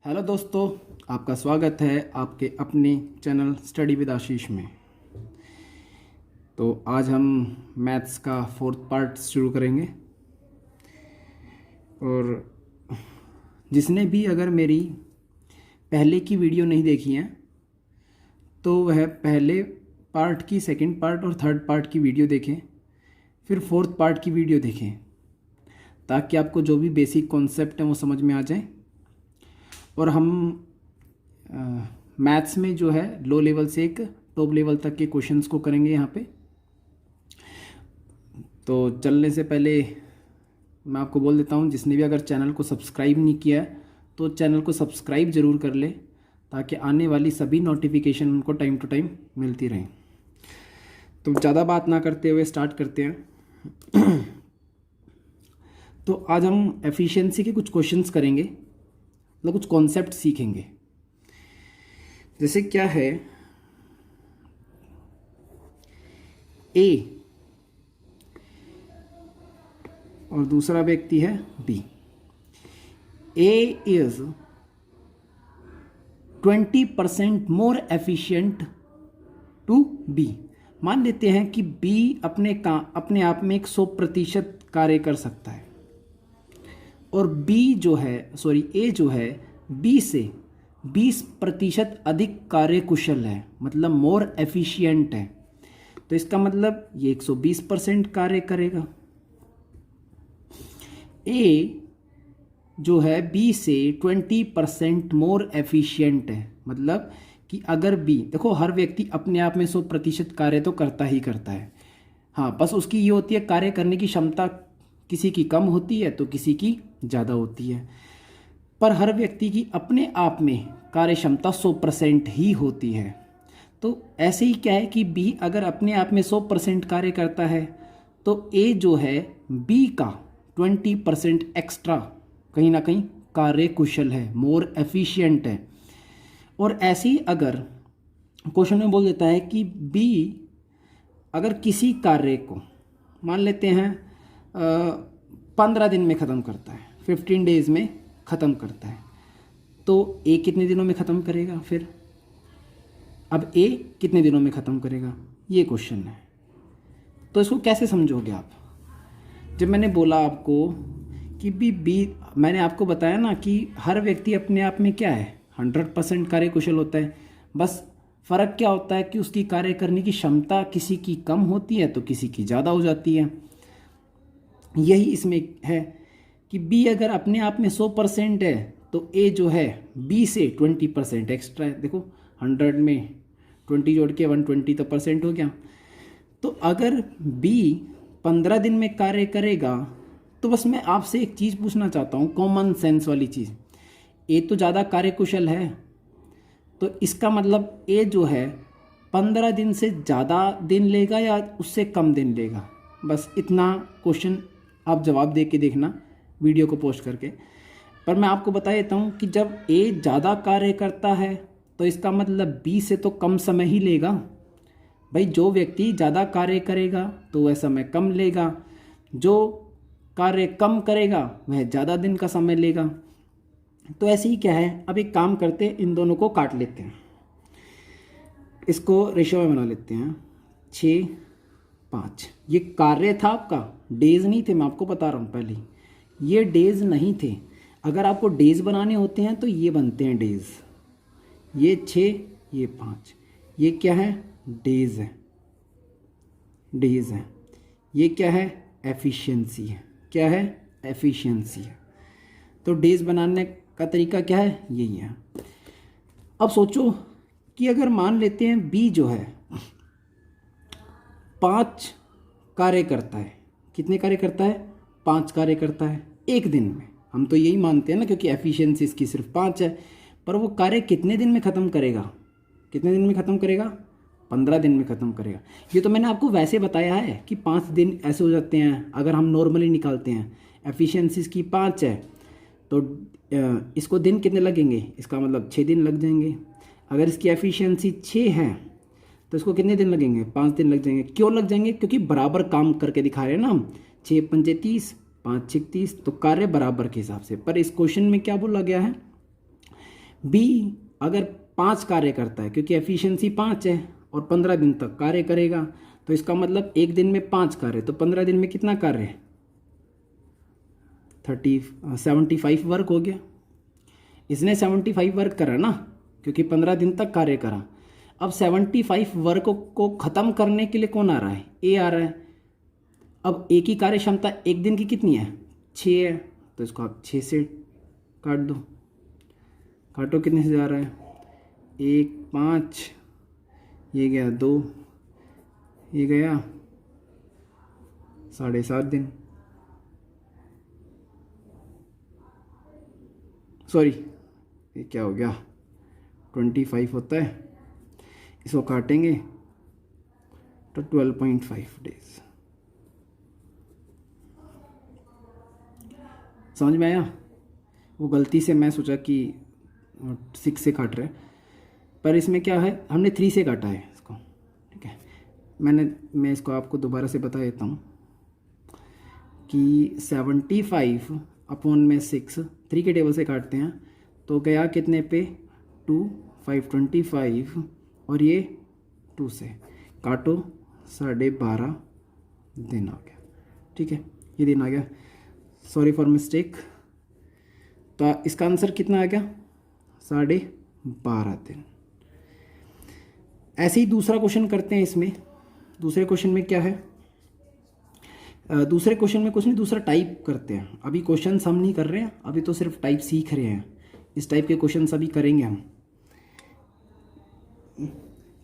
Hello दोस्तों, आपका स्वागत है आपके अपने चैनल स्टडी विद आशीष में। तो आज हम मैथ्स का 4th पार्ट शुरू करेंगे। और जिसने भी अगर मेरी पहले की वीडियो नहीं देखी है तो वह पहले पार्ट की 2nd पार्ट और 3rd पार्ट की वीडियो देखें, फिर 4th पार्ट की वीडियो देखें, ताकि आपको जो भी बेसिक कॉन्सेप्ट है वो समझ में आ जाए। और हम मैथ्स में जो है लो लेवल से एक टॉप लेवल तक के क्वेश्चंस को करेंगे यहाँ पे। तो चलने से पहले मैं आपको बोल देता हूँ, जिसने भी अगर चैनल को सब्सक्राइब नहीं किया है तो चैनल को सब्सक्राइब ज़रूर कर ले, ताकि आने वाली सभी नोटिफिकेशन उनको टाइम टू टाइम मिलती रहें। तो ज़्यादा बात ना करते हुए स्टार्ट करते हैं। तो आज हम एफिशिएंसी के कुछ क्वेश्चंस करेंगे, मतलब कुछ कॉन्सेप्ट सीखेंगे। जैसे क्या है, ए और दूसरा व्यक्ति है B. A is 20% more efficient to B. मान लेते हैं कि बी अपने आप में एक 100% कार्य कर सकता है, और ए जो है बी से 20% अधिक कार्यकुशल है, मतलब मोर एफिशिएंट है। तो इसका मतलब ये 120% कार्य करेगा। ए जो है बी से 20% मोर एफिशिएंट है, मतलब कि अगर बी, देखो हर व्यक्ति अपने आप में 100% कार्य तो करता ही करता है। हाँ, बस उसकी ये होती है, कार्य करने की क्षमता किसी की कम होती है तो किसी की ज़्यादा होती है, पर हर व्यक्ति की अपने आप में कार्य क्षमता 100% ही होती है। तो ऐसे ही क्या है कि बी अगर अपने आप में 100% कार्य करता है तो ए जो है बी का 20% एक्स्ट्रा कहीं ना कहीं कार्य कुशल है, मोर एफिशिएंट है। और ऐसे ही अगर क्वेश्चन में बोल देता है कि बी अगर किसी कार्य को मान लेते हैं 15 दिन में ख़त्म करता है, 15 डेज़ में ख़त्म करता है, तो ए कितने दिनों में ख़त्म करेगा? फिर अब ए कितने दिनों में ख़त्म करेगा, ये क्वेश्चन है। तो इसको कैसे समझोगे आप? जब मैंने बोला आपको कि बी मैंने आपको बताया ना कि हर व्यक्ति अपने आप में क्या है, 100% कार्यकुशल होता है। बस फ़र्क क्या होता है कि उसकी कार्य करने की क्षमता किसी की कम होती है तो किसी की ज़्यादा हो जाती है। यही इसमें है कि बी अगर अपने आप में 100% है तो ए जो है बी से 20% एक्स्ट्रा है। देखो 100 में 20 जोड़ के 120 तो परसेंट हो गया। तो अगर बी 15 दिन में कार्य करेगा तो बस मैं आपसे एक चीज़ पूछना चाहता हूँ, कॉमन सेंस वाली चीज़। ए तो ज़्यादा कार्यकुशल है, तो इसका मतलब ए जो है 15 दिन से ज़्यादा दिन लेगा या उससे कम दिन लेगा? बस इतना क्वेश्चन आप जवाब दे के देखना वीडियो को पोस्ट करके। पर मैं आपको बता देता हूँ कि जब ए ज़्यादा कार्य करता है तो इसका मतलब बी से तो कम समय ही लेगा। भाई जो व्यक्ति ज़्यादा कार्य करेगा तो वह समय कम लेगा, जो कार्य कम करेगा वह ज़्यादा दिन का समय लेगा। तो ऐसे ही क्या है, अब एक काम करते हैं, इन दोनों को काट लेते हैं, इसको रेशियो में बना लेते हैं 6-5। ये कार्य था आपका, डेज नहीं थे, मैं आपको बता रहा हूँ पहले, ये डेज नहीं थे। अगर आपको डेज बनाने होते हैं तो ये बनते हैं डेज। ये 6 ये 5, ये क्या है, डेज है, डेज है। ये क्या है, एफिशिएंसी है। क्या है, एफिशिएंसी है। तो डेज बनाने का तरीका क्या है, यही है। अब सोचो कि अगर मान लेते हैं बी जो है 5 कार्य करता है। कितने कार्य करता है? 5 कार्य करता है एक दिन में। हम तो यही मानते हैं ना, क्योंकि एफिशिएंसी इसकी सिर्फ 5 है। पर वो कार्य कितने दिन में ख़त्म करेगा? कितने दिन में ख़त्म करेगा? 15 दिन में ख़त्म करेगा। ये तो मैंने आपको वैसे बताया है कि 5 दिन ऐसे हो जाते हैं अगर हम नॉर्मली निकालते हैं। एफिशिएंसी इसकी 5 है तो इसको दिन कितने लगेंगे? इसका मतलब 6 दिन लग जाएंगे। अगर इसकी एफिशिएंसी 6 है तो इसको कितने दिन लगेंगे? 5 दिन लग जाएंगे। क्यों लग जाएंगे? क्योंकि बराबर काम करके दिखा रहे हैं ना हम। 6 पंजे 30, 5 6 30, तो कार्य बराबर के हिसाब से। पर इस क्वेश्चन में क्या बोला गया है बी अगर 5 कार्य करता है, क्योंकि एफिशिएंसी 5 है और 15 दिन तक कार्य करेगा, तो इसका मतलब एक दिन में 5 कार्य, तो 15 दिन में कितना कार्य है? 75 वर्क हो गया। इसने 75 वर्क करा ना, क्योंकि 15 दिन तक कार्य करा। अब 75 वर्क को ख़त्म करने के लिए कौन आ रहा है? ए आ रहा है। अब ए की कार्य क्षमता एक दिन की कितनी है? 6 है, तो इसको आप 6 से काट दो। काटो, कितने से जा रहा है? 1 5, ये गया 2, ये गया 7.5 दिन। सॉरी, ये क्या हो गया? 25 होता है, इसको काटेंगे तो 12.5 डेज। समझ में आया? वो गलती से मैं सोचा कि 6 से काट रहे, पर इसमें क्या है, हमने 3 से काटा है इसको। ठीक है, मैं इसको आपको दोबारा से बता देता हूँ कि 75 अपॉन में 6, 3 के टेबल से काटते हैं तो गया कितने पे? 2, 5 25, और ये 2 से काटो, 12.5 दिन आ गया। ठीक है, ये दिन आ गया। Sorry for mistake. तो इसका आंसर कितना आ गया? 12.5 दिन। ऐसे ही दूसरा क्वेश्चन करते हैं। इसमें दूसरे क्वेश्चन में क्या है? दूसरे क्वेश्चन में कुछ नहीं, दूसरा टाइप करते हैं। अभी क्वेश्चन हम नहीं कर रहे हैं, अभी तो सिर्फ टाइप सीख रहे हैं। इस टाइप के क्वेश्चन अभी करेंगे हम।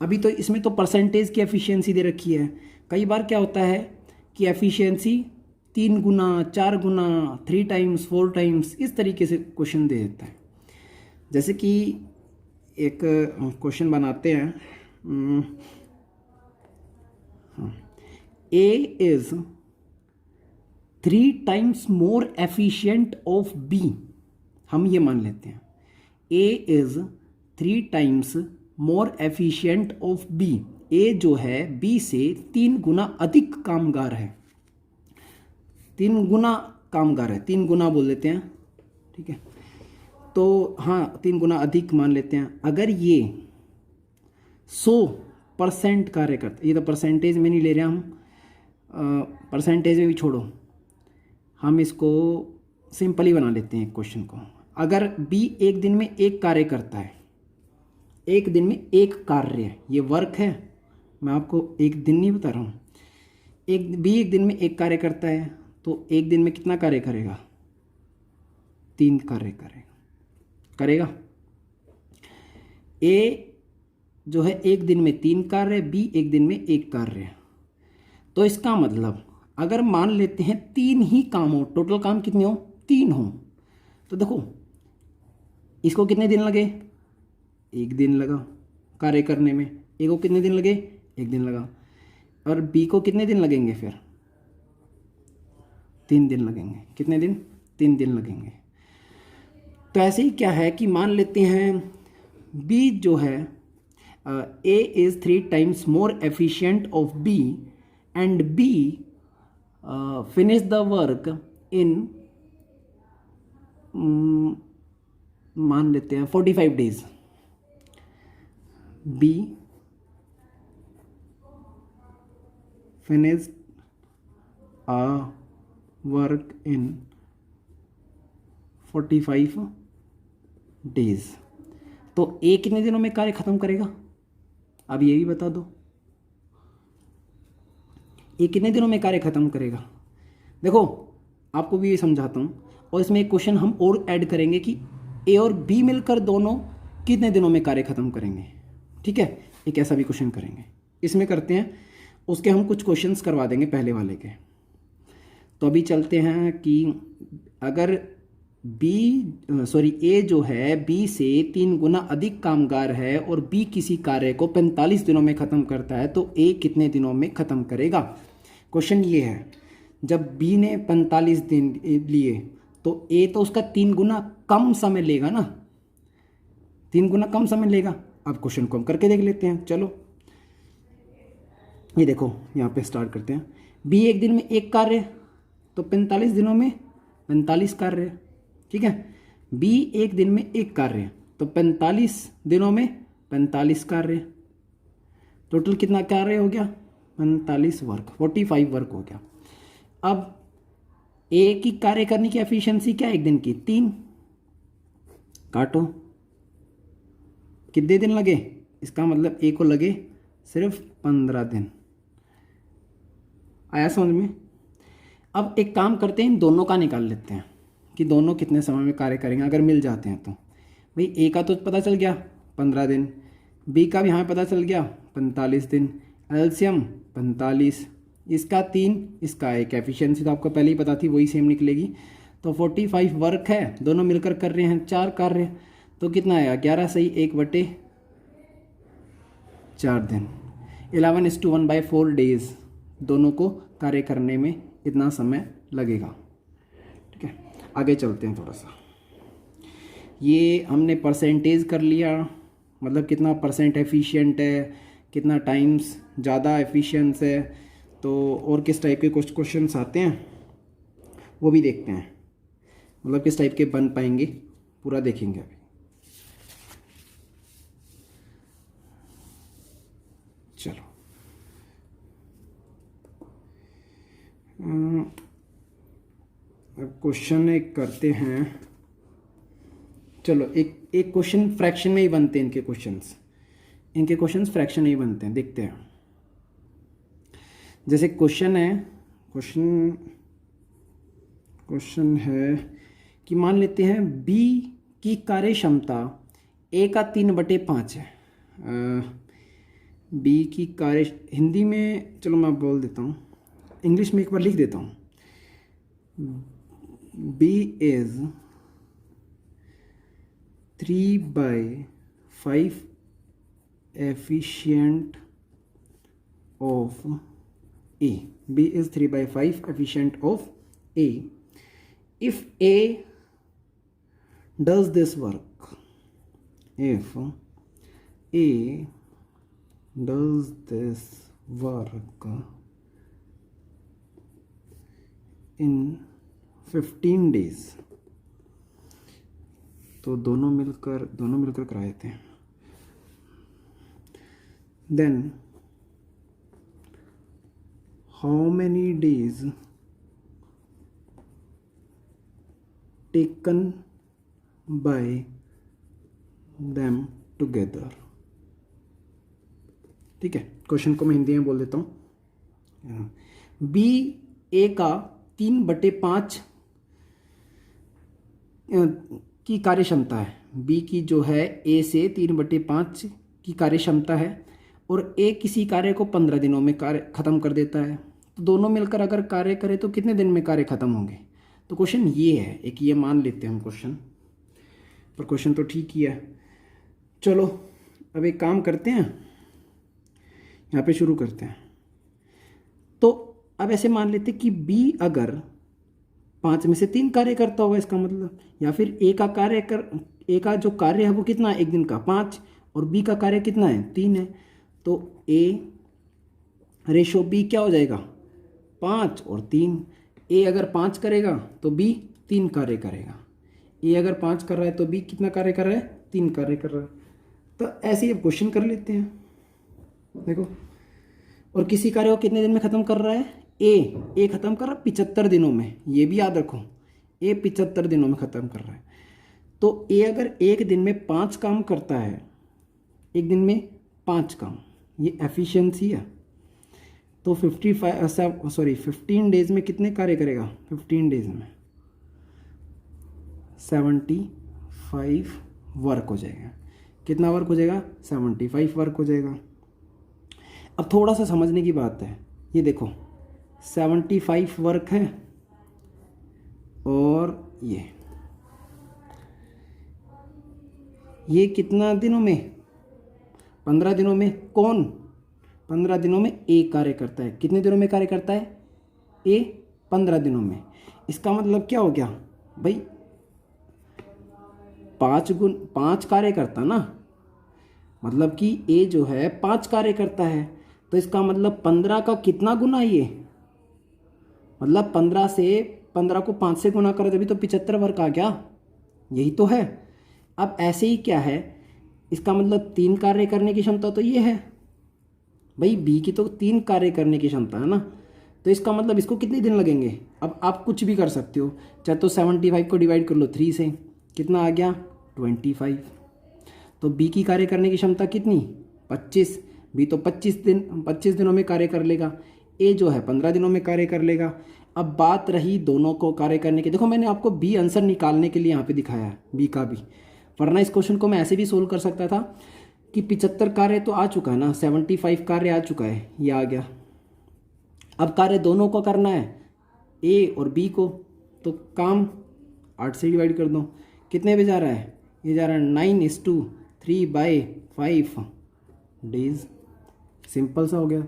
अभी तो इसमें तो परसेंटेज की एफिशिएंसी दे रखी है। कई बार क्या होता है कि एफिशिएंसी 3 गुना, 4 गुना, 3 टाइम्स, 4 टाइम्स, इस तरीके से क्वेश्चन दे देता है। जैसे कि एक क्वेश्चन बनाते हैं, A is 3 times more efficient of B. हम ये मान लेते हैं A is 3 times more efficient of B. A जो है बी से 3 गुना अधिक कामगार है। 3 गुना कामगार है, 3 गुना बोल देते हैं। ठीक है, तो हाँ 3 गुना अधिक मान लेते हैं। अगर ये 100% कार्य करता, ये तो परसेंटेज में नहीं ले रहे हम, परसेंटेज में भी छोड़ो, हम इसको सिंपली बना लेते हैं क्वेश्चन को। अगर बी एक दिन में एक कार्य करता है, एक दिन में एक कार्य, ये वर्क है, मैं आपको एक दिन नहीं बता रहा हूँ, बी एक दिन में एक कार्य करता है, तो एक दिन में कितना कार्य करेगा? 3 कार्य करेगा। ए जो है एक दिन में 3 कार्य, बी एक दिन में 1 कार्य। तो इसका मतलब अगर मान लेते हैं 3 ही काम हो, टोटल काम कितने हो? 3 हो, तो देखो इसको कितने दिन लगे? 1 दिन लगा कार्य करने में। ए को कितने दिन लगे? 1 दिन लगा। और बी को कितने दिन लगेंगे फिर? 3 दिन लगेंगे। कितने दिन? 3 दिन लगेंगे। तो ऐसे ही क्या है कि मान लेते हैं बी जो है, A is 3 times more efficient of B and B finish the work in, मान लेते हैं 45 days. B finish a work in 45 days. तो ए कितने दिनों में कार्य खत्म करेगा? अब ये भी बता दो, ए कितने दिनों में कार्य खत्म करेगा? देखो आपको भी ये समझाता हूँ, और इसमें एक क्वेश्चन हम और ऐड करेंगे कि ए और बी मिलकर दोनों कितने दिनों में कार्य खत्म करेंगे। ठीक है, एक ऐसा भी क्वेश्चन करेंगे। इसमें करते हैं, उसके हम कुछ क्वेश्चंस करवा देंगे पहले वाले के। तो अभी चलते हैं कि अगर ए जो है बी से 3 गुना अधिक कामगार है और बी किसी कार्य को 45 दिनों में ख़त्म करता है, तो ए कितने दिनों में ख़त्म करेगा? क्वेश्चन ये है, जब बी ने 45 दिन लिए तो ए तो उसका 3 गुना कम समय लेगा ना, 3 गुना कम समय लेगा। अब क्वेश्चन को हम करके देख लेते हैं। चलो ये देखो, यहाँ पे स्टार्ट करते हैं। बी एक दिन में एक कार्य, तो 45 दिनों में 45 कार्य। ठीक है, बी एक दिन में एक कार्य, तो 45 दिनों में 45 कार्य, टोटल कितना कार्य हो गया? 45 वर्क, 45 वर्क हो गया। अब एक ही कार्य करने की एफिशिएंसी क्या है एक दिन की? 3। काटो, कितने दिन लगे? इसका मतलब ए को लगे सिर्फ 15 दिन। आया समझ में? अब एक काम करते हैं, इन दोनों का निकाल लेते हैं कि दोनों कितने समय में कार्य करेंगे अगर मिल जाते हैं तो। भाई ए का तो पता चल गया 15 दिन, बी का भी यहाँ पता चल गया 45 दिन, एलसीएम 45, इसका 3, इसका 1। एफिशिएंसी तो आपको पहले ही पता थी, वही सेम निकलेगी। तो 45 वर्क है, दोनों मिलकर कर रहे हैं 4 कार्य, तो कितना आया? 11 सही 1/4 दिन। 11:1/4 डेज, दोनों को कार्य करने में इतना समय लगेगा। ठीक है, आगे चलते हैं थोड़ा सा। ये हमने परसेंटेज कर लिया, मतलब कितना परसेंट एफिशिएंट है, कितना टाइम्स ज़्यादा एफिशिएंस है। तो और किस टाइप के कुछ क्वेश्चंस आते हैं वो भी देखते हैं, मतलब किस टाइप के बन पाएंगे पूरा देखेंगे अभी। चलो अब क्वेश्चन एक करते हैं। चलो एक क्वेश्चन फ्रैक्शन में ही बनते हैं, इनके क्वेश्चंस फ्रैक्शन में ही बनते हैं, देखते हैं। जैसे क्वेश्चन है कि मान लेते हैं बी की कार्य क्षमता ए का 3/5 है। बी की कार्य, हिंदी में चलो मैं बोल देता हूँ, इंग्लिश में एक बार लिख देता हूँ। B is 3/5 efficient of A. B is 3/5 efficient of A. If A does this work, if A does this work in 15 days, तो दोनों मिलकर करा देते हैं। Then how many days taken by them together? ठीक है, क्वेश्चन को मैं हिंदी में बोल देता हूँ। बी ए का 3/5 की कार्य क्षमता है। बी की जो है ए से 3/5 की कार्य क्षमता है, और ए किसी कार्य को 15 दिनों में कार्य खत्म कर देता है। तो दोनों मिलकर अगर कार्य करें तो कितने दिन में कार्य खत्म होंगे? तो क्वेश्चन ये है, एक ये मान लेते हैं हम क्वेश्चन, पर क्वेश्चन तो ठीक ही है। चलो अब एक काम करते हैं, यहाँ पे शुरू करते हैं। तो अब ऐसे मान लेते कि बी अगर 5 में से 3 कार्य करता होगा, इसका मतलब, या फिर ए का जो कार्य है वो कितना है एक दिन का? 5, और बी का कार्य कितना है? 3 है। तो ए रेशो बी क्या हो जाएगा? 5 और 3। ए अगर 5 करेगा तो बी 3 कार्य करेगा। ए अगर 5 कर रहा है तो बी कितना कार्य कर रहा है? 3 कार्य कर रहा है। तो ऐसे ही अब क्वेश्चन कर लेते हैं, देखो। और किसी कार्य को कितने दिन में ख़त्म कर रहा है? ए ख़त्म कर रहा है 75 दिनों में, ये भी याद रखो, ए 75 दिनों में ख़त्म कर रहा है। तो ए अगर एक दिन में 5 काम करता है, एक दिन में 5 काम, ये एफिशिएंसी है। तो 15 डेज में कितने कार्य करेगा? 15 डेज में 75 वर्क हो जाएगा। कितना वर्क हो जाएगा? 75 वर्क हो जाएगा। अब थोड़ा सा समझने की बात है, ये देखो 75 वर्क है, और ये कितना दिनों में? 15 दिनों में। कौन? 15 दिनों में ए कार्य करता है। कितने दिनों में कार्य करता है? ए 15 दिनों में। इसका मतलब क्या हो गया भाई? 5 कार्य करता ना, मतलब कि ए जो है 5 कार्य करता है, तो इसका मतलब 15 का कितना गुना ये? मतलब 15 को 5 से गुना करो तभी तो 75 वर्क आ गया, यही तो है। अब ऐसे ही क्या है, इसका मतलब 3 कार्य करने की क्षमता तो ये है भाई, बी की तो 3 कार्य करने की क्षमता है ना, तो इसका मतलब इसको कितने दिन लगेंगे। अब आप कुछ भी कर सकते हो, चाहे तो 75 को डिवाइड कर लो 3 से, कितना आ गया 25। तो बी की कार्य करने की क्षमता कितनी 25, बी तो 25 दिनों में कार्य कर लेगा, ए जो है 15 दिनों में कार्य कर लेगा। अब बात रही दोनों को कार्य करने की, देखो मैंने आपको बी आंसर निकालने के लिए यहाँ पे दिखाया है बी का भी, वरना इस क्वेश्चन को मैं ऐसे भी सोल्व कर सकता था कि 75 कार्य तो आ चुका है ना, 75 कार्य आ चुका है, ये आ गया। अब कार्य दोनों को करना है, ए और बी को, तो काम 8 से डिवाइड कर दो, कितने पे जा रहा है, ये जा रहा है 9:3/5 डेज। सिंपल सा हो गया।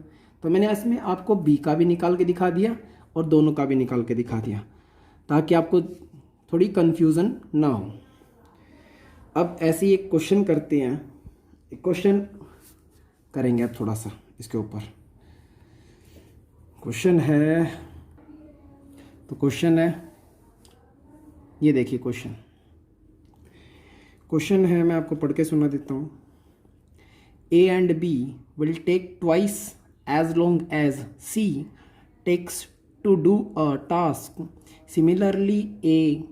तो मैंने इसमें आपको बी का भी निकाल के दिखा दिया और दोनों का भी निकाल के दिखा दिया, ताकि आपको थोड़ी कन्फ्यूज़न ना हो। अब ऐसे ही एक क्वेश्चन करते हैं, एक क्वेश्चन करेंगे अब थोड़ा सा इसके ऊपर। क्वेश्चन है, तो क्वेश्चन है ये देखिए, क्वेश्चन है, मैं आपको पढ़ के सुना देता हूँ। A and B will take twice as long as C takes to do a task. Similarly A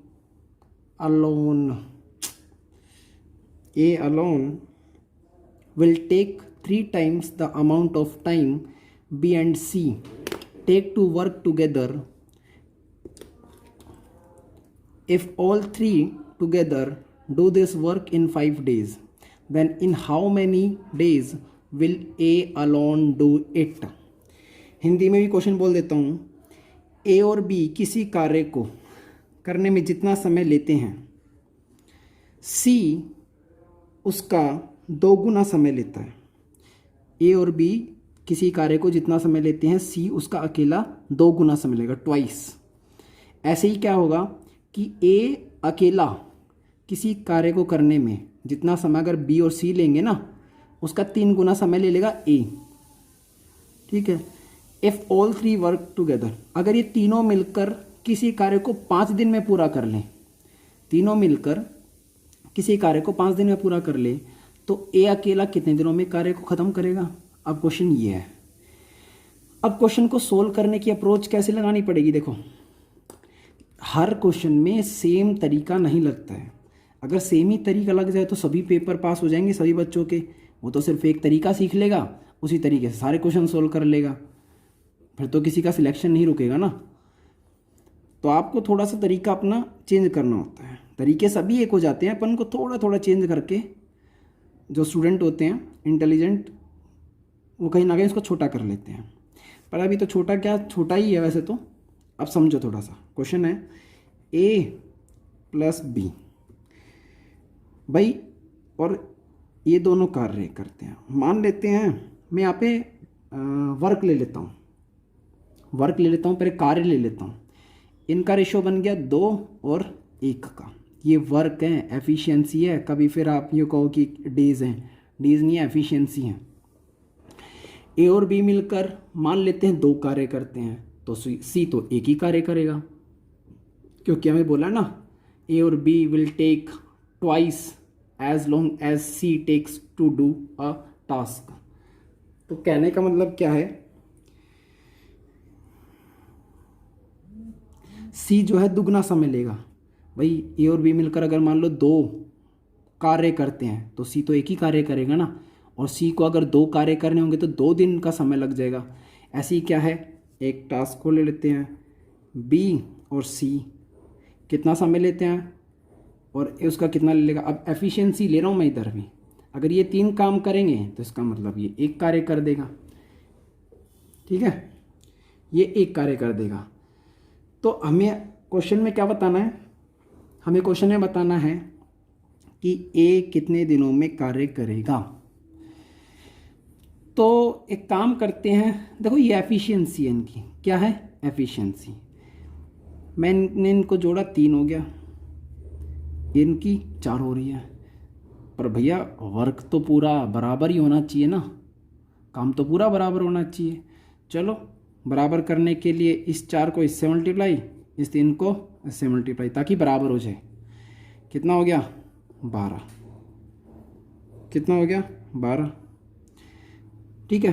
alone will take 3 times the amount of time B and C take to work together. If all 3 together do this work in 5 days, then in how many days will A alone do it? Hindi में भी question बोल देता हूँ। ए और B किसी कार्य को करने में जितना समय लेते हैं, सी उसका 2 गुना समय लेता है। ए और बी किसी कार्य को जितना समय लेते हैं, सी उसका अकेला 2 गुना समय लेगा, ट्वाइस। ऐसे ही क्या होगा कि ए अकेला किसी कार्य को करने में जितना समय अगर बी और सी लेंगे ना, उसका 3 गुना समय ले लेगा ए। ठीक है। इफ़ ऑल 3 वर्क टुगेदर, अगर ये तीनों मिलकर किसी कार्य को 5 दिन में पूरा कर लें, तीनों मिलकर किसी कार्य को 5 दिन में पूरा कर ले, तो ए अकेला कितने दिनों में कार्य को ख़त्म करेगा। अब क्वेश्चन ये है। अब क्वेश्चन को सोल्व करने की अप्रोच कैसे लगानी पड़ेगी, देखो हर क्वेश्चन में सेम तरीका नहीं लगता है। अगर सेम ही तरीका लग जाए तो सभी पेपर पास हो जाएंगे सभी बच्चों के, वो तो सिर्फ एक तरीका सीख लेगा, उसी तरीके से सारे क्वेश्चन सोल्व कर लेगा, फिर तो किसी का सिलेक्शन नहीं रुकेगा ना। तो आपको थोड़ा सा तरीका अपना चेंज करना होता है। तरीके सभी एक हो जाते हैं, अपन को थोड़ा थोड़ा चेंज करके, जो स्टूडेंट होते हैं इंटेलिजेंट, वो कहीं ना कहीं उसको छोटा कर लेते हैं। पर अभी तो छोटा क्या, छोटा ही है वैसे तो। अब समझो थोड़ा सा, क्वेश्चन है ए प्लस बी भाई, और ये दोनों कार्य करते हैं। मान लेते हैं मैं यहाँ पे वर्क ले लेता हूँ, पर एक कार्य ले लेता हूँ। इनका रेशो बन गया 2 और 1 का। ये वर्क है, एफिशिएंसी है। कभी फिर आप ये कहो कि डेज हैं, डेज नहीं है, एफिशिएंसी है। ए और बी मिलकर मान लेते हैं 2 कार्य करते हैं, तो सी तो 1 ही कार्य करेगा, क्योंकि हमें बोला ना ए और B will take twice as long as C takes to do a task. तो कहने का मतलब क्या है, सी जो है दुगना समय लेगा भाई। ए और बी मिलकर अगर मान लो 2 कार्य करते हैं, तो सी तो 1 ही कार्य करेगा ना, और सी को अगर 2 कार्य करने होंगे तो 2 दिन का समय लग जाएगा। ऐसे ही क्या है, एक टास्क को ले लेते हैं, बी और सी कितना समय लेते हैं और उसका कितना ले लेगा। अब एफिशिएंसी ले रहा हूँ मैं इधर भी, अगर ये 3 काम करेंगे तो इसका मतलब ये 1 कार्य कर देगा। ठीक है, ये 1 कार्य कर देगा। तो हमें क्वेश्चन में क्या बताना है, हमें क्वेश्चन में बताना है कि ए कितने दिनों में कार्य करेगा। तो एक काम करते हैं, देखो ये एफिशिएंसी है इनकी, क्या है एफिशिएंसी। मैंने इनको जोड़ा 3 हो गया, इनकी 4 हो रही है। पर भैया वर्क तो पूरा बराबर ही होना चाहिए ना, काम तो पूरा बराबर होना चाहिए। चलो बराबर करने के लिए इस 4 को इससे मल्टीप्लाई, इस 3 को इससे मल्टीप्लाई, ताकि बराबर हो जाए। कितना हो गया 12। कितना हो गया 12। ठीक है,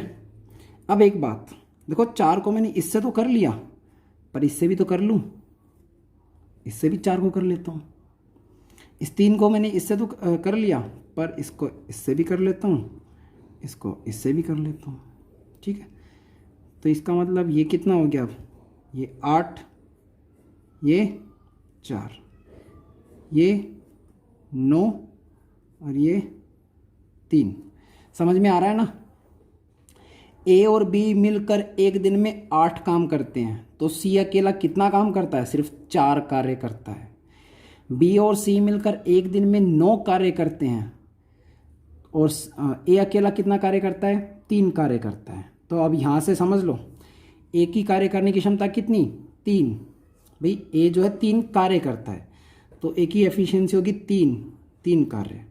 अब एक बात देखो, 4 को मैंने इससे तो कर लिया, पर इससे भी तो कर लूँ, इससे भी 4 को कर लेता हूँ। इस 3 को मैंने इससे तो कर लिया, पर इसको इससे भी कर लेता हूँ, इसको इससे भी कर लेता हूँ। ठीक है, तो इसका मतलब ये कितना हो गया, अब ये 8, ये 4, ये 9 और ये 3। समझ में आ रहा है ना? ए और बी मिलकर एक दिन में 8 काम करते हैं, तो सी अकेला कितना काम करता है, सिर्फ 4 कार्य करता है। बी और सी मिलकर एक दिन में 9 कार्य करते हैं, और ए अकेला कितना कार्य करता है, 3 कार्य करता है। तो अब यहाँ से समझ लो, ए की कार्य करने की क्षमता कितनी, 3। भाई ए जो है 3 कार्य करता है, तो ए की एफिशिएंसी होगी 3 कार्य,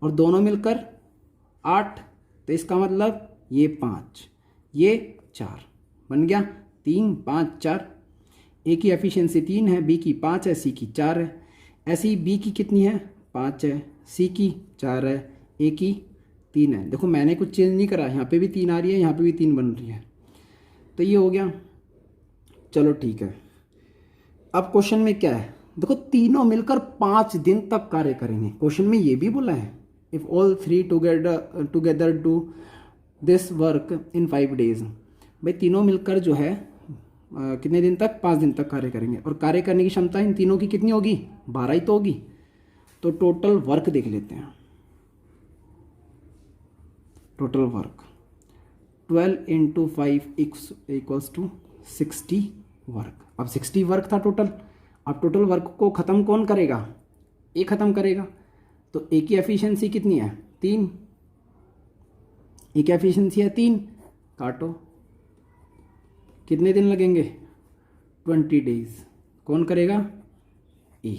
और दोनों मिलकर 8, तो इसका मतलब ये 5, ये 4 बन गया, 3 5 4। ए की एफिशिएंसी 3 है, बी की 5 है, सी की 4 है। ऐसे ही बी की कितनी है, 5 है, सी की 4 है, ए की 3 है। देखो मैंने कुछ चेंज नहीं करा, यहाँ पे भी 3 आ रही है, यहाँ पे भी 3 बन रही है, तो ये हो गया। चलो ठीक है, अब क्वेश्चन में क्या है, देखो तीनों मिलकर 5 दिन तक कार्य करेंगे। क्वेश्चन में ये भी बोला है, if all 3 together do this work in 5 days. भाई तीनों मिलकर जो है कितने दिन तक, 5 दिन तक कार्य करेंगे, और कार्य करने की क्षमता इन तीनों की कितनी होगी, 12 ही तो होगी। तो टोटल वर्क देख लेते हैं। Total work 12 × 5 = 60 work. अब 60 वर्क था टोटल। अब टोटल वर्क को ख़त्म कौन करेगा, ए ख़त्म करेगा। तो ए की एफिशिएंसी कितनी है, 3। ए की एफिशिएंसी है 3, काटो, कितने दिन लगेंगे, 20 डेज। कौन करेगा, ए।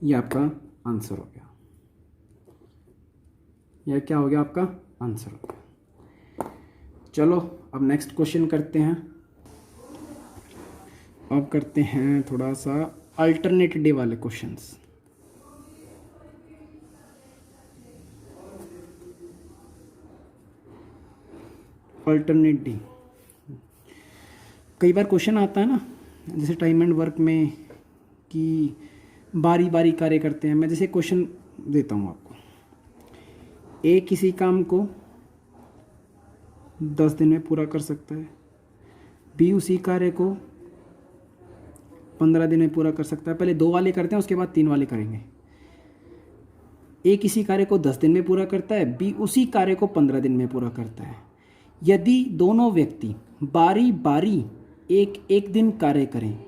ये आपका आंसर हो गया, यह क्या हो गया, आपका आंसर हो गया। चलो अब नेक्स्ट क्वेश्चन करते हैं। अब करते हैं थोड़ा सा अल्टरनेट डे वाले क्वेश्चंस। अल्टरनेट डे, कई बार क्वेश्चन आता है ना, जैसे टाइम एंड वर्क में कि बारी बारी कार्य करते हैं। मैं जैसे क्वेश्चन देता हूँ आपको, ए किसी काम को 10 दिन में पूरा कर सकता है, बी उसी कार्य को 15 दिन में पूरा कर सकता है। पहले 2 वाले करते हैं, उसके बाद 3 वाले करेंगे। ए किसी कार्य को 10 दिन में पूरा करता है, बी उसी कार्य को 15 दिन में पूरा करता है। यदि दोनों व्यक्ति बारी बारी एक दिन कार्य करें,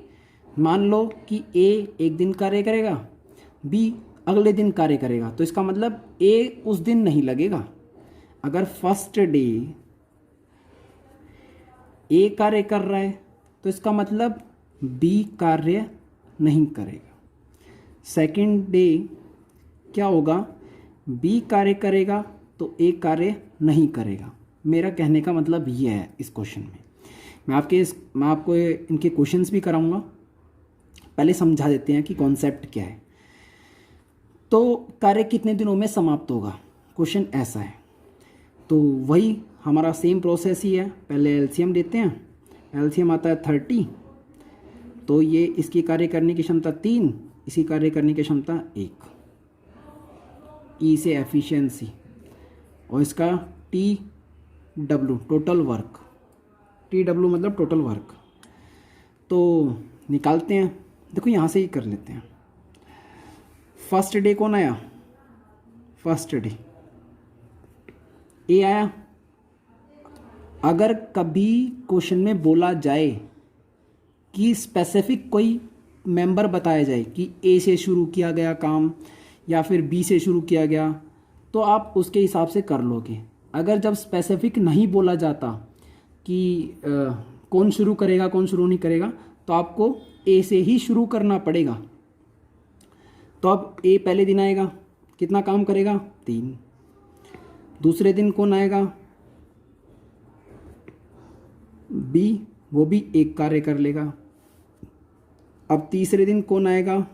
मान लो कि ए एक दिन कार्य करेगा, बी अगले दिन कार्य करेगा, तो इसका मतलब ए उस दिन नहीं लगेगा। अगर फर्स्ट डे ए कार्य कर रहा है, तो इसका मतलब बी कार्य नहीं करेगा। सेकंड डे क्या होगा, बी कार्य करेगा तो ए कार्य नहीं करेगा। मेरा कहने का मतलब ये है इस क्वेश्चन में। मैं आपको इनके क्वेश्चंस भी कराऊंगा, पहले समझा देते हैं कि कॉन्सेप्ट क्या है। तो कार्य कितने दिनों में समाप्त होगा, क्वेश्चन ऐसा है। तो वही हमारा सेम प्रोसेस ही है, पहले एलसीएम देते हैं, एलसीएम आता है 30, तो ये इसकी कार्य करने की क्षमता 3, इसी कार्य करने की क्षमता 1, ई से एफिशिएंसी, और इसका TW टोटल वर्क, TW मतलब टोटल वर्क। तो निकालते हैं, देखो यहाँ से ही कर लेते हैं। फर्स्ट डे कौन आया, फर्स्ट डे ए आया। अगर कभी क्वेश्चन में बोला जाए कि स्पेसिफिक कोई मेंबर बताया जाए कि ए से शुरू किया गया काम या फिर बी से शुरू किया गया, तो आप उसके हिसाब से कर लोगे। अगर जब स्पेसिफिक नहीं बोला जाता कि कौन शुरू करेगा कौन शुरू नहीं करेगा, तो आपको ए से ही शुरू करना पड़ेगा। तो अब ए पहले दिन आएगा, कितना काम करेगा, 3। दूसरे दिन कौन आएगा, बी, वो भी 1 कार्य कर लेगा। अब तीसरे दिन कौन आएगा,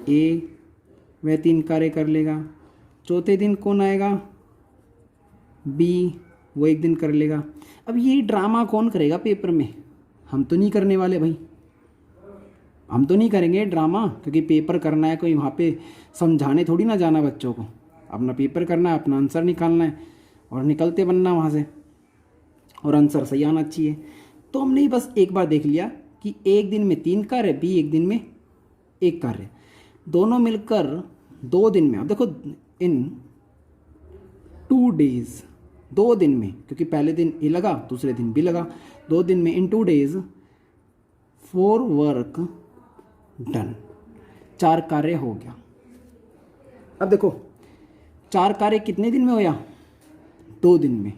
ए, वह 3 कार्य कर लेगा। चौथे दिन कौन आएगा? बी, वो 1 दिन कर लेगा। अब ये ड्रामा कौन करेगा पेपर में? हम तो नहीं करने वाले भाई, हम तो नहीं करेंगे ड्रामा, क्योंकि पेपर करना है, कोई वहाँ पे समझाने थोड़ी ना जाना बच्चों को। अपना पेपर करना है, अपना आंसर निकालना है और निकलते बनना वहाँ से, और आंसर सही आना चाहिए। तो हमने ही बस एक बार देख लिया कि 1 दिन में 3 कार्य, बी 1 दिन में 1 कार्य, दोनों मिलकर 2 दिन में। अब देखो इन 2 डेज, 2 दिन में, क्योंकि पहले दिन ए लगा दूसरे दिन बी लगा, 2 दिन में इन 2 डेज 4 वर्क डन, 4 कार्य हो गया। अब देखो 4 कार्य कितने दिन में होया? 2 दिन में।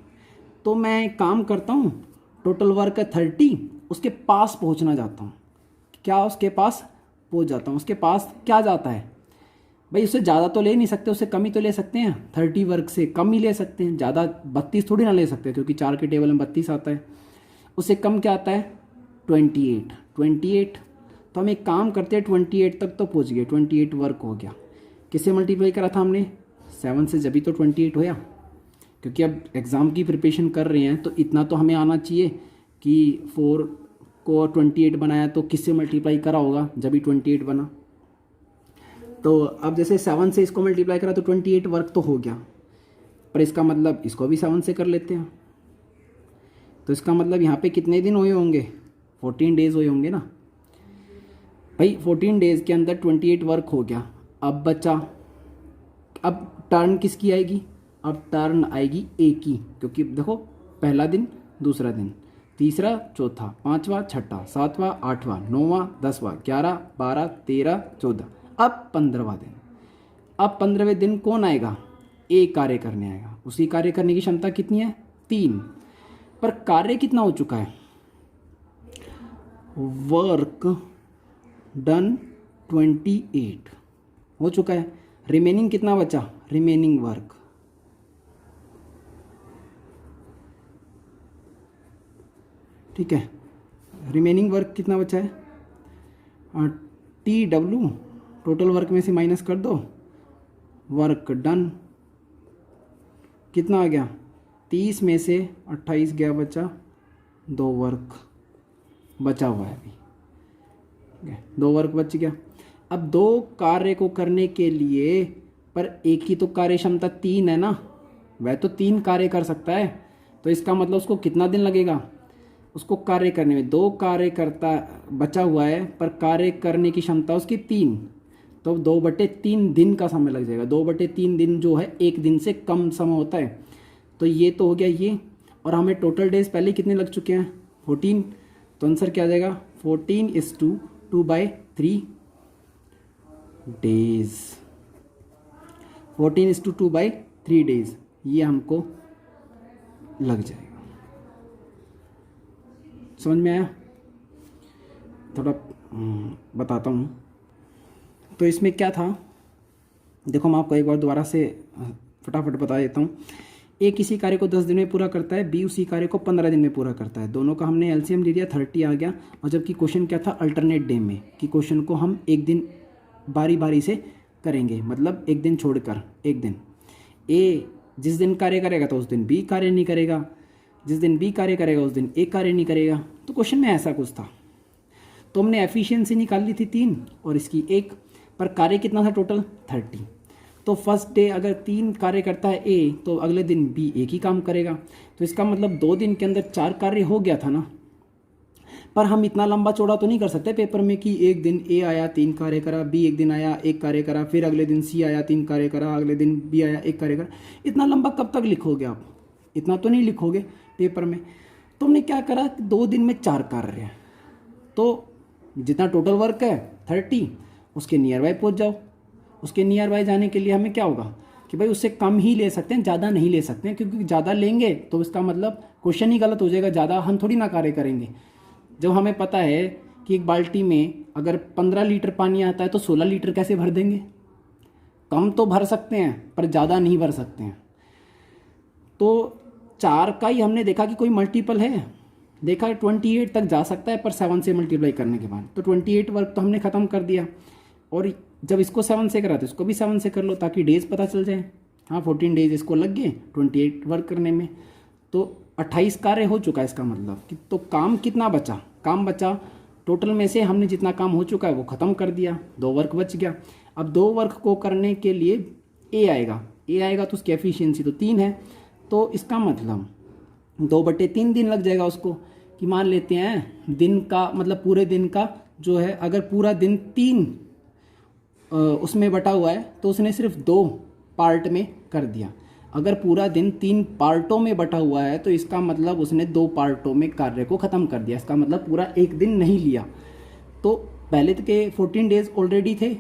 तो मैं एक काम करता हूँ, टोटल वर्क है 30, उसके पास पहुँचना चाहता हूँ। क्या उसके पास पहुँच जाता हूँ? उसके पास क्या जाता है भाई? उससे ज़्यादा तो ले नहीं सकते, उससे कम ही तो ले सकते हैं। 30 वर्क से कम ही ले सकते हैं, ज़्यादा 32 थोड़ी ना ले सकते, क्योंकि 4 के टेबल में 32 आता है। उससे कम क्या आता है? 28। तो हम एक काम करते हैं, 28 तक तो पहुँच गए, 28 वर्क हो गया। किससे मल्टीप्लाई करा था हमने? 7 से, जब भी तो 28 होया। क्योंकि अब एग्ज़ाम की प्रिपरेशन कर रहे हैं तो इतना तो हमें आना चाहिए कि 4 को 28 बनाया तो किससे मल्टीप्लाई करा होगा, जब भी 28 बना। तो अब जैसे 7 से इसको मल्टीप्लाई करा तो 28 वर्क तो हो गया, पर इसका मतलब इसको भी 7 से कर लेते हैं। तो इसका मतलब यहाँ पे कितने दिन हुए होंगे? 14 डेज हुए होंगे ना भाई। 14 डेज के अंदर 28 वर्क हो गया। अब बचा, अब टर्न किसकी आएगी? अब टर्न आएगी ए की, क्योंकि देखो पहला दिन, दूसरा दिन, तीसरा, चौथा, पाँचवा, छठा, सातवां, आठवां, 9वां, 10वां, 11, 12, 13, 14, अब 15वां दिन। अब 15वें दिन कौन आएगा? ए कार्य करने आएगा। उसी कार्य करने की क्षमता कितनी है? 3। पर कार्य कितना हो चुका है? वर्क डन 28 हो चुका है। रिमेनिंग कितना बचा? रिमेनिंग वर्क, ठीक है, रिमेनिंग वर्क कितना बचा है? TW, टोटल वर्क में से माइनस कर दो, वर्क डन कितना आ गया? 30 में से 28 गया, बचा 2 वर्क बचा हुआ है अभी, 2 वर्क बच गया। अब 2 कार्य को करने के लिए, पर एक ही तो कार्य क्षमता 3 है ना, वह तो 3 कार्य कर सकता है। तो इसका मतलब उसको कितना दिन लगेगा? उसको कार्य करने में 2 कार्य करता बचा हुआ है, पर कार्य करने की क्षमता उसकी 3, तो 2/3 दिन का समय लग जाएगा। 2/3 दिन जो है 1 दिन से कम समय होता है। तो ये तो हो गया ये, और हमें टोटल डेज पहले कितने लग चुके हैं? 14। तो आंसर क्या आ जाएगा? 14:2/3 डेज। 14:2/3 डेज, ये हमको लग जाएगा। समझ में आया? थोड़ा बताता हूँ। तो इसमें क्या था, देखो मैं आपको एक बार दोबारा से फटाफट बता देता हूँ। ए किसी कार्य को 10 दिन में पूरा करता है, बी उसी कार्य को 15 दिन में पूरा करता है। दोनों का हमने एलसीएम ले लिया, 30 आ गया। और जबकि क्वेश्चन क्या था? अल्टरनेट डे में, कि क्वेश्चन को हम एक दिन बारी बारी से करेंगे, मतलब एक दिन छोड़कर एक दिन। ए जिस दिन कार्य करेगा तो उस दिन बी कार्य नहीं करेगा, जिस दिन बी कार्य करेगा उस दिन ए कार्य नहीं करेगा। तो क्वेश्चन में ऐसा कुछ था। तो हमने एफिशिएंसी निकाल ली थी 3 और इसकी 1, पर कार्य कितना था टोटल? 30। तो फर्स्ट डे अगर 3 कार्य करता है ए, तो अगले दिन बी एक ही काम करेगा। तो इसका मतलब 2 दिन के अंदर 4 कार्य हो गया था ना। पर हम इतना लंबा चौड़ा तो नहीं कर सकते पेपर में कि एक दिन ए आया 3 कार्य करा, बी एक दिन आया 1 कार्य करा, फिर अगले दिन सी आया 3 कार्य करा, अगले दिन बी आया 1 कार्य करा। इतना लंबा कब तक लिखोगे आप? इतना तो नहीं लिखोगे पेपर में। तो हमने क्या करा, 2 दिन में 4 कार्य है, तो जितना टोटल वर्क है 30, उसके नियर बाय पहुँच जाओ। उसके नियर बाय जाने के लिए हमें क्या होगा कि भाई उससे कम ही ले सकते हैं, ज़्यादा नहीं ले सकते हैं, क्योंकि ज़्यादा लेंगे तो इसका मतलब क्वेश्चन ही गलत हो जाएगा। ज़्यादा हम थोड़ी ना कार्य करेंगे। जब हमें पता है कि एक बाल्टी में अगर 15 लीटर पानी आता है तो 16 लीटर कैसे भर देंगे? कम तो भर सकते हैं पर ज़्यादा नहीं भर सकते हैं। तो 4 का ही हमने देखा कि कोई मल्टीपल है, देखा 28 तक जा सकता है, पर 7 से मल्टीप्लाई करने के बाद। तो 28 वर्क तो हमने ख़त्म कर दिया। और जब इसको 7 से करा तो इसको भी 7 से कर लो ताकि डेज पता चल जाए। हाँ 14 डेज इसको लग गए 28 वर्क करने में, तो 28 कार्य हो चुका है इसका मतलब कि। तो काम कितना बचा, काम बचा टोटल में से हमने जितना काम हो चुका है वो ख़त्म कर दिया, 2 वर्क बच गया। अब 2 वर्क को करने के लिए ए आएगा तो उसकी एफिशिएंसी तो 3 है, तो इसका मतलब 2/3 दिन लग जाएगा उसको। कि मान लेते हैं दिन का मतलब पूरे दिन का जो है, अगर पूरा दिन 3 उसमें बटा हुआ है तो उसने सिर्फ 2 पार्ट में कर दिया। अगर पूरा दिन 3 पार्टों में बटा हुआ है तो इसका मतलब उसने 2 पार्टों में कार्य को ख़त्म कर दिया। इसका मतलब पूरा एक दिन नहीं लिया। तो पहले तो के 14 डेज ऑलरेडी थे,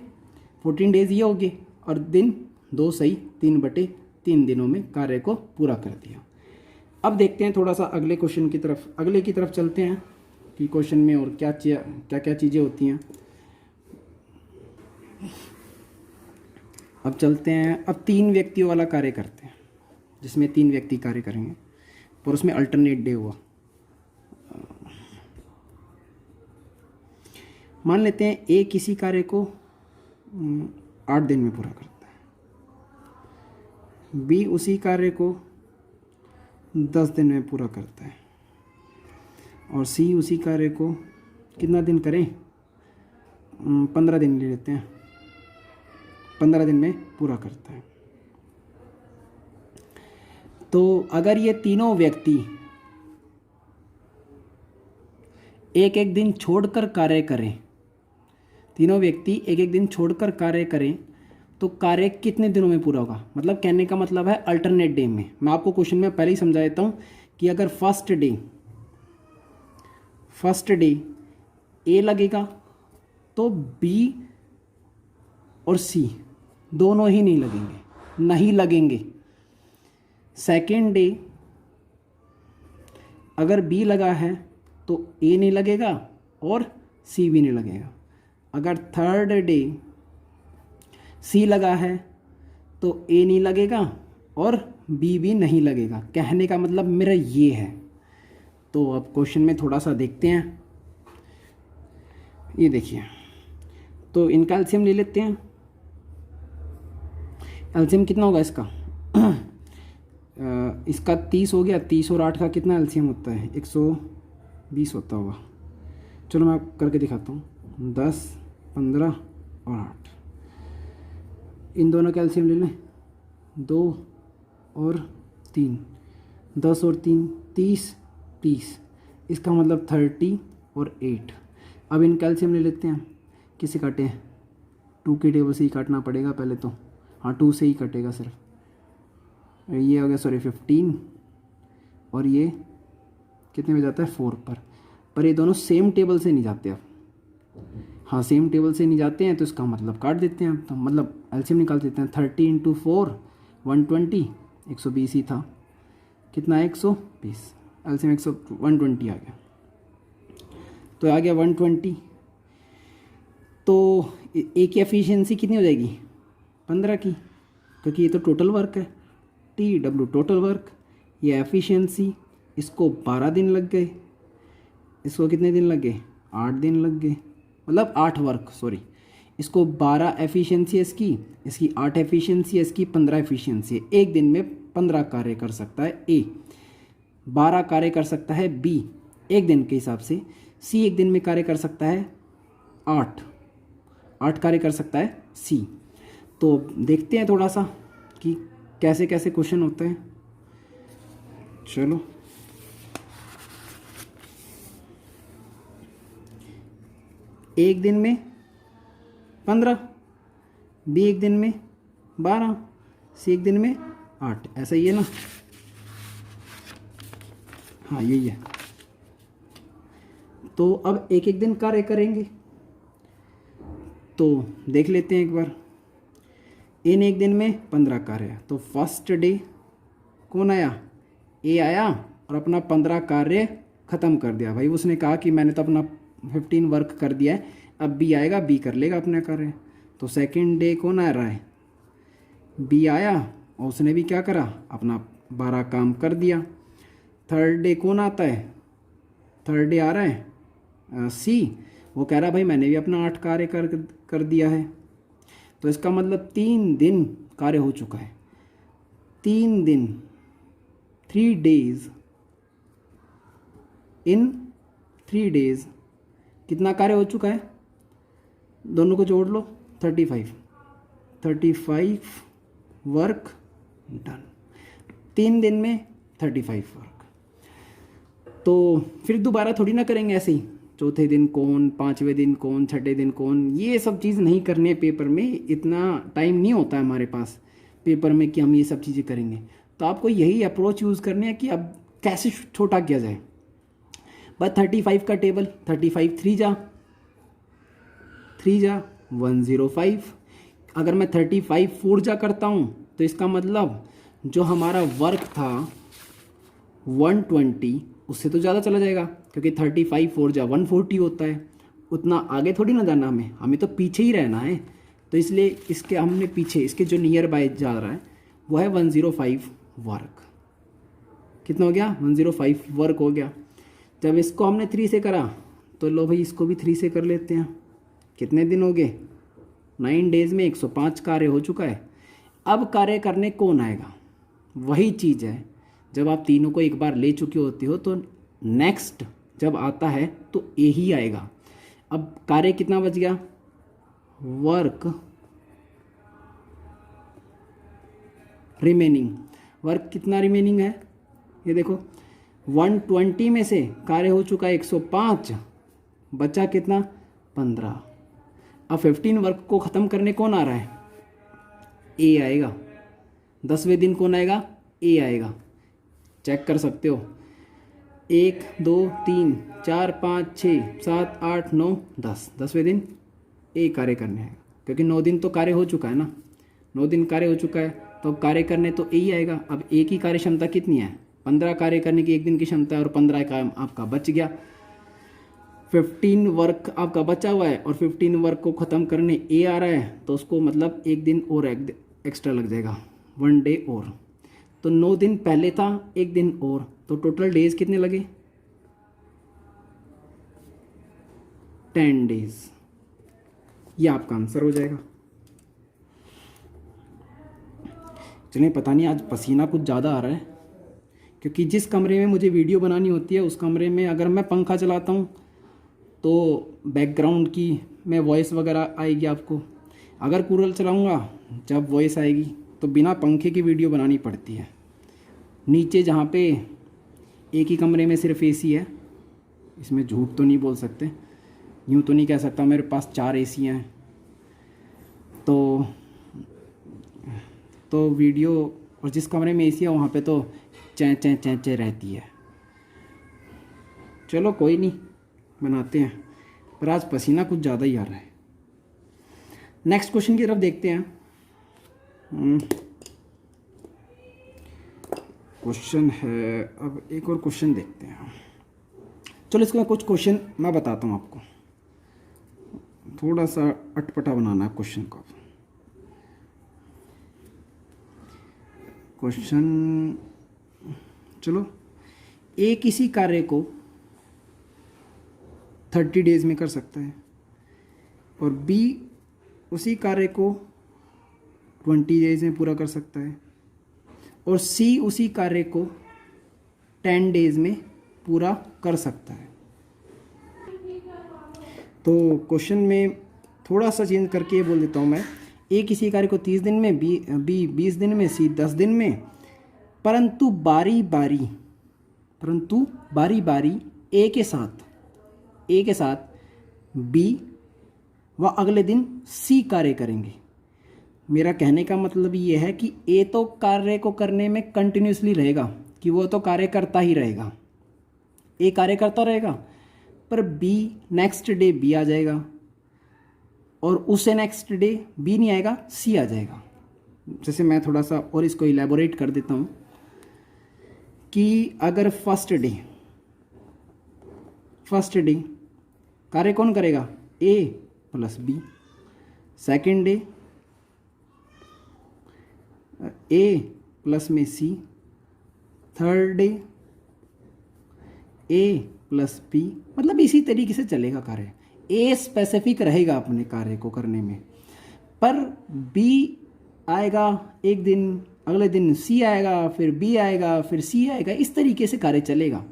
14 डेज ये हो गए और दिन 2 सही 3/3 दिनों में कार्य को पूरा कर दिया। अब देखते हैं थोड़ा सा अगले क्वेश्चन की तरफ, अगले की तरफ चलते हैं कि क्वेश्चन में और क्या क्या चीज़ें होती हैं। अब चलते हैं, अब 3 व्यक्तियों वाला कार्य करते हैं जिसमें 3 व्यक्ति कार्य करेंगे और उसमें अल्टरनेट डे हुआ। मान लेते हैं ए किसी कार्य को 8 दिन में पूरा करता है, बी उसी कार्य को 10 दिन में पूरा करता है और सी उसी कार्य को कितना दिन करें, 15 दिन ले लेते हैं, 15 दिन में पूरा करता है। तो अगर ये तीनों व्यक्ति एक एक दिन छोड़कर कार्य करें, तीनों व्यक्ति एक एक दिन छोड़कर कार्य करें तो कार्य कितने दिनों में पूरा होगा। मतलब कहने का मतलब है अल्टरनेट डे में। मैं आपको क्वेश्चन में पहले ही समझा देता हूँ कि अगर फर्स्ट डे ए लगेगा तो बी और सी दोनों ही नहीं लगेंगे। सेकेंड डे अगर बी लगा है तो ए नहीं लगेगा और सी भी नहीं लगेगा। अगर थर्ड डे सी लगा है तो ए नहीं लगेगा और बी भी नहीं लगेगा। कहने का मतलब मेरा ये है। तो अब क्वेश्चन में थोड़ा सा देखते हैं, ये देखिए, तो इनका एलसीएम ले लेते हैं। एलसीएम कितना होगा इसका इसका 30 हो गया, 30 और 8 का कितना एलसीएम होता है, 120 होता होगा। चलो मैं करके दिखाता हूँ, 10, 15 और 8, इन दोनों का एलसीएम ले लें, 2 और 3, 10 और 3 30, इसका मतलब 30 और 8। अब इनका एलसीएम ले लेते हैं, किसे काटें, 2 के टेबल से ही काटना पड़ेगा पहले तो, हाँ 2 से ही कटेगा सिर्फ। ये हो गया सॉरी 15 और ये कितने में जाता है 4 पर ये दोनों सेम टेबल से नहीं जाते अब, हाँ सेम टेबल से नहीं जाते हैं तो इसका मतलब काट देते हैं। तो मतलब एलसीएम निकाल देते हैं, 30 × 4 120, 120 ही था, कितना है 120, एलसीएम 120 आ गया। तो आ गया 120। तो ए की एफिशिएंसी कितनी हो जाएगी 15 की, क्योंकि ये तो टोटल वर्क है, TW टोटल वर्क, ये एफिशिएंसी, इसको 12 दिन लग गए, इसको कितने दिन लग गए 8 दिन लग गए, मतलब 8 वर्क सॉरी, इसको 12 एफिशिएंसी है इसकी 8 एफिशिएंसी है इसकी 15 एफिशिएंसी है। एक दिन में 15 कार्य कर सकता है ए, 12 कार्य कर सकता है बी एक दिन के हिसाब से, सी एक दिन में कार्य कर सकता है 8 कार्य कर सकता है सी। तो देखते हैं थोड़ा सा कि कैसे कैसे क्वेश्चन होते हैं। चलो एक दिन में 15, बी एक दिन में 12, सी एक दिन में 8, ऐसा ही है ना, हाँ यही है। तो अब एक एक दिन कार्य करेंगे, तो देख लेते हैं एक बार। इन एक दिन में 15 कार्य, तो फर्स्ट डे कौन आया, ए आया और अपना 15 कार्य ख़त्म कर दिया। भाई उसने कहा कि मैंने तो अपना 15 वर्क कर दिया है, अब बी आएगा, बी कर लेगा अपना कार्य। तो सेकंड डे कौन आ रहा है, बी आया और उसने भी क्या करा, अपना 12 काम कर दिया। थर्ड डे कौन आता है, थर्ड डे आ रहा है सी, वो कह रहा भाई मैंने भी अपना 8 कार्य कर दिया है। तो इसका मतलब 3 दिन कार्य हो चुका है। 3 दिन, 3 days, इन 3 days कितना कार्य हो चुका है? दोनों को जोड़ लो, 35 वर्क डन। 3 दिन में 35 वर्क। तो फिर दोबारा थोड़ी ना करेंगे ऐसे ही, चौथे दिन कौन, 5वें दिन कौन, 6ठे दिन कौन, ये सब चीज़ नहीं करनी है पेपर में। इतना टाइम नहीं होता है हमारे पास पेपर में कि हम ये सब चीज़ें करेंगे। तो आपको यही अप्रोच यूज़ करनी है कि अब कैसे छोटा किया जाए। बस 35 का टेबल, 35 3 जा 105। अगर मैं 35 4 जा करता हूँ तो इसका मतलब जो हमारा वर्क था 120, उससे तो ज़्यादा चला जाएगा, क्योंकि 35 4 जा 140 होता है। उतना आगे थोड़ी ना जाना हमें तो पीछे ही रहना है। तो इसलिए इसके हमने पीछे, इसके जो नियर बाय जा रहा है वो है 105 वर्क। कितना हो गया? 105 वर्क हो गया। जब इसको हमने 3 से करा तो लो भाई इसको भी 3 से कर लेते हैं। कितने दिन हो गए? 9 डेज में 105 कार्य हो चुका है। अब कार्य करने कौन आएगा? वही चीज़ है, जब आप तीनों को एक बार ले चुके होते हो तो नेक्स्ट जब आता है तो ए ही आएगा। अब कार्य कितना बच गया? Work remaining. वर्क कितना रिमेनिंग है? ये देखो 120 में से कार्य हो चुका है 105, बचा कितना? 15। अब 15 वर्क को ख़त्म करने कौन आ रहा है? ए आएगा। 10वें दिन कौन आएगा? ए आएगा। चेक कर सकते हो, 1 2 3 4 5 6 7 8 9 10, 10वें दिन ए कार्य करने आएगा, क्योंकि 9 दिन तो कार्य हो चुका है ना। 9 दिन कार्य हो चुका है तो अब कार्य करने तो ए ही आएगा। अब ए की कार्य क्षमता कितनी है? 15 कार्य करने की 1 दिन की क्षमता है, और 15 का आपका बच गया। 15 वर्क आपका बचा हुआ है और 15 वर्क को ख़त्म करने ए आ रहा है, तो उसको मतलब 1 दिन और एक्स्ट्रा लग जाएगा, 1 डे और। तो 9 दिन पहले था, 1 दिन और, तो टोटल डेज कितने लगे? 10 डेज। ये आपका आंसर हो जाएगा। चलिए, पता नहीं आज पसीना कुछ ज़्यादा आ रहा है, क्योंकि जिस कमरे में मुझे वीडियो बनानी होती है उस कमरे में अगर मैं पंखा चलाता हूँ तो बैकग्राउंड की मैं वॉइस वगैरह आएगी आपको। अगर कूलर चलाऊँगा जब वॉइस आएगी, तो बिना पंखे की वीडियो बनानी पड़ती है। नीचे जहाँ पे एक ही कमरे में सिर्फ एसी है, इसमें झूठ तो नहीं बोल सकते, यूँ तो नहीं कह सकता मेरे पास 4 एसी हैं, तो वीडियो, और जिस कमरे में एसी है वहाँ पे तो चैं चैं चैं चैं रहती है। चलो कोई नहीं, बनाते हैं, पर आज पसीना कुछ ज़्यादा ही आ रहा है। नेक्स्ट क्वेश्चन की तरफ देखते हैं। क्वेश्चन है, अब एक और क्वेश्चन देखते हैं। चलो इसका कुछ क्वेश्चन मैं बताता हूँ आपको, थोड़ा सा अटपटा बनाना है क्वेश्चन को। क्वेश्चन, चलो, ए किसी कार्य को 30 डेज में कर सकता है और बी उसी कार्य को 20 डेज में पूरा कर सकता है और सी उसी कार्य को 10 डेज में पूरा कर सकता है। तो क्वेश्चन में थोड़ा सा चेंज करके बोल देता हूँ मैं, ए किसी कार्य को 30 दिन में, बी 20 दिन में, सी 10 दिन में, परंतु बारी बारी ए के साथ बी व अगले दिन सी कार्य करेंगे। मेरा कहने का मतलब ये है कि ए तो कार्य को करने में कंटिन्यूसली रहेगा, कि वो तो कार्य करता ही रहेगा, ए कार्य करता रहेगा, पर बी नेक्स्ट डे बी आ जाएगा और उससे नेक्स्ट डे बी नहीं आएगा, सी आ जाएगा। जैसे मैं थोड़ा सा और इसको इलेबोरेट कर देता हूँ कि अगर फर्स्ट डे कार्य कौन करेगा? ए प्लस बी। सेकेंड डे ए प्लस में सी। थर्ड डे ए प्लस बी। मतलब इसी तरीके से चलेगा कार्य, ए स्पेसिफिक रहेगा अपने कार्य को करने में, पर बी आएगा एक दिन, अगले दिन सी आएगा, फिर बी आएगा, फिर सी आएगा, इस तरीके से कार्य चलेगा।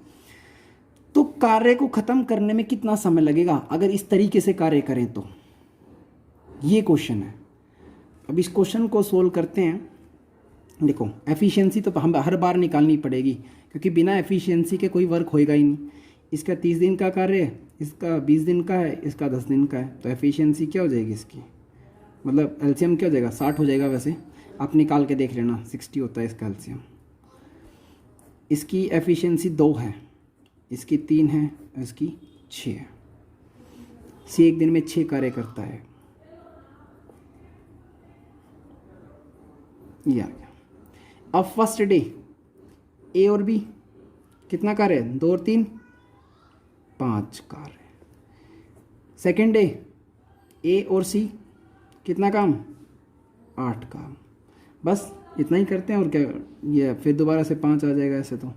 तो कार्य को ख़त्म करने में कितना समय लगेगा अगर इस तरीके से कार्य करें तो, ये क्वेश्चन है। अब इस क्वेश्चन को सोल्व करते हैं। देखो एफिशिएंसी तो हम हर बार निकालनी पड़ेगी, क्योंकि बिना एफिशिएंसी के कोई वर्क होएगा ही नहीं। इसका 30 दिन का कार्य है, इसका 20 दिन का है, इसका 10 दिन का है, तो एफिशिएंसी क्या हो जाएगी इसकी, मतलब एलसीएम क्या हो जाएगा, 60 हो जाएगा। वैसे आप निकाल के देख लेना, 60 होता है इसका एलसीएम। इसकी एफिशिएंसी 2 है, इसकी 3 है, इसकी 6 है। सी एक दिन में 6 कार्य करता है। ये आ गया। अब फर्स्ट डे ए और बी कितना कार्य है, 2 और 3 5 कार्य। सेकेंड डे ए और सी कितना काम, 8 काम। बस इतना ही करते हैं और क्या, ये फिर दोबारा से 5 आ जाएगा ऐसे। तो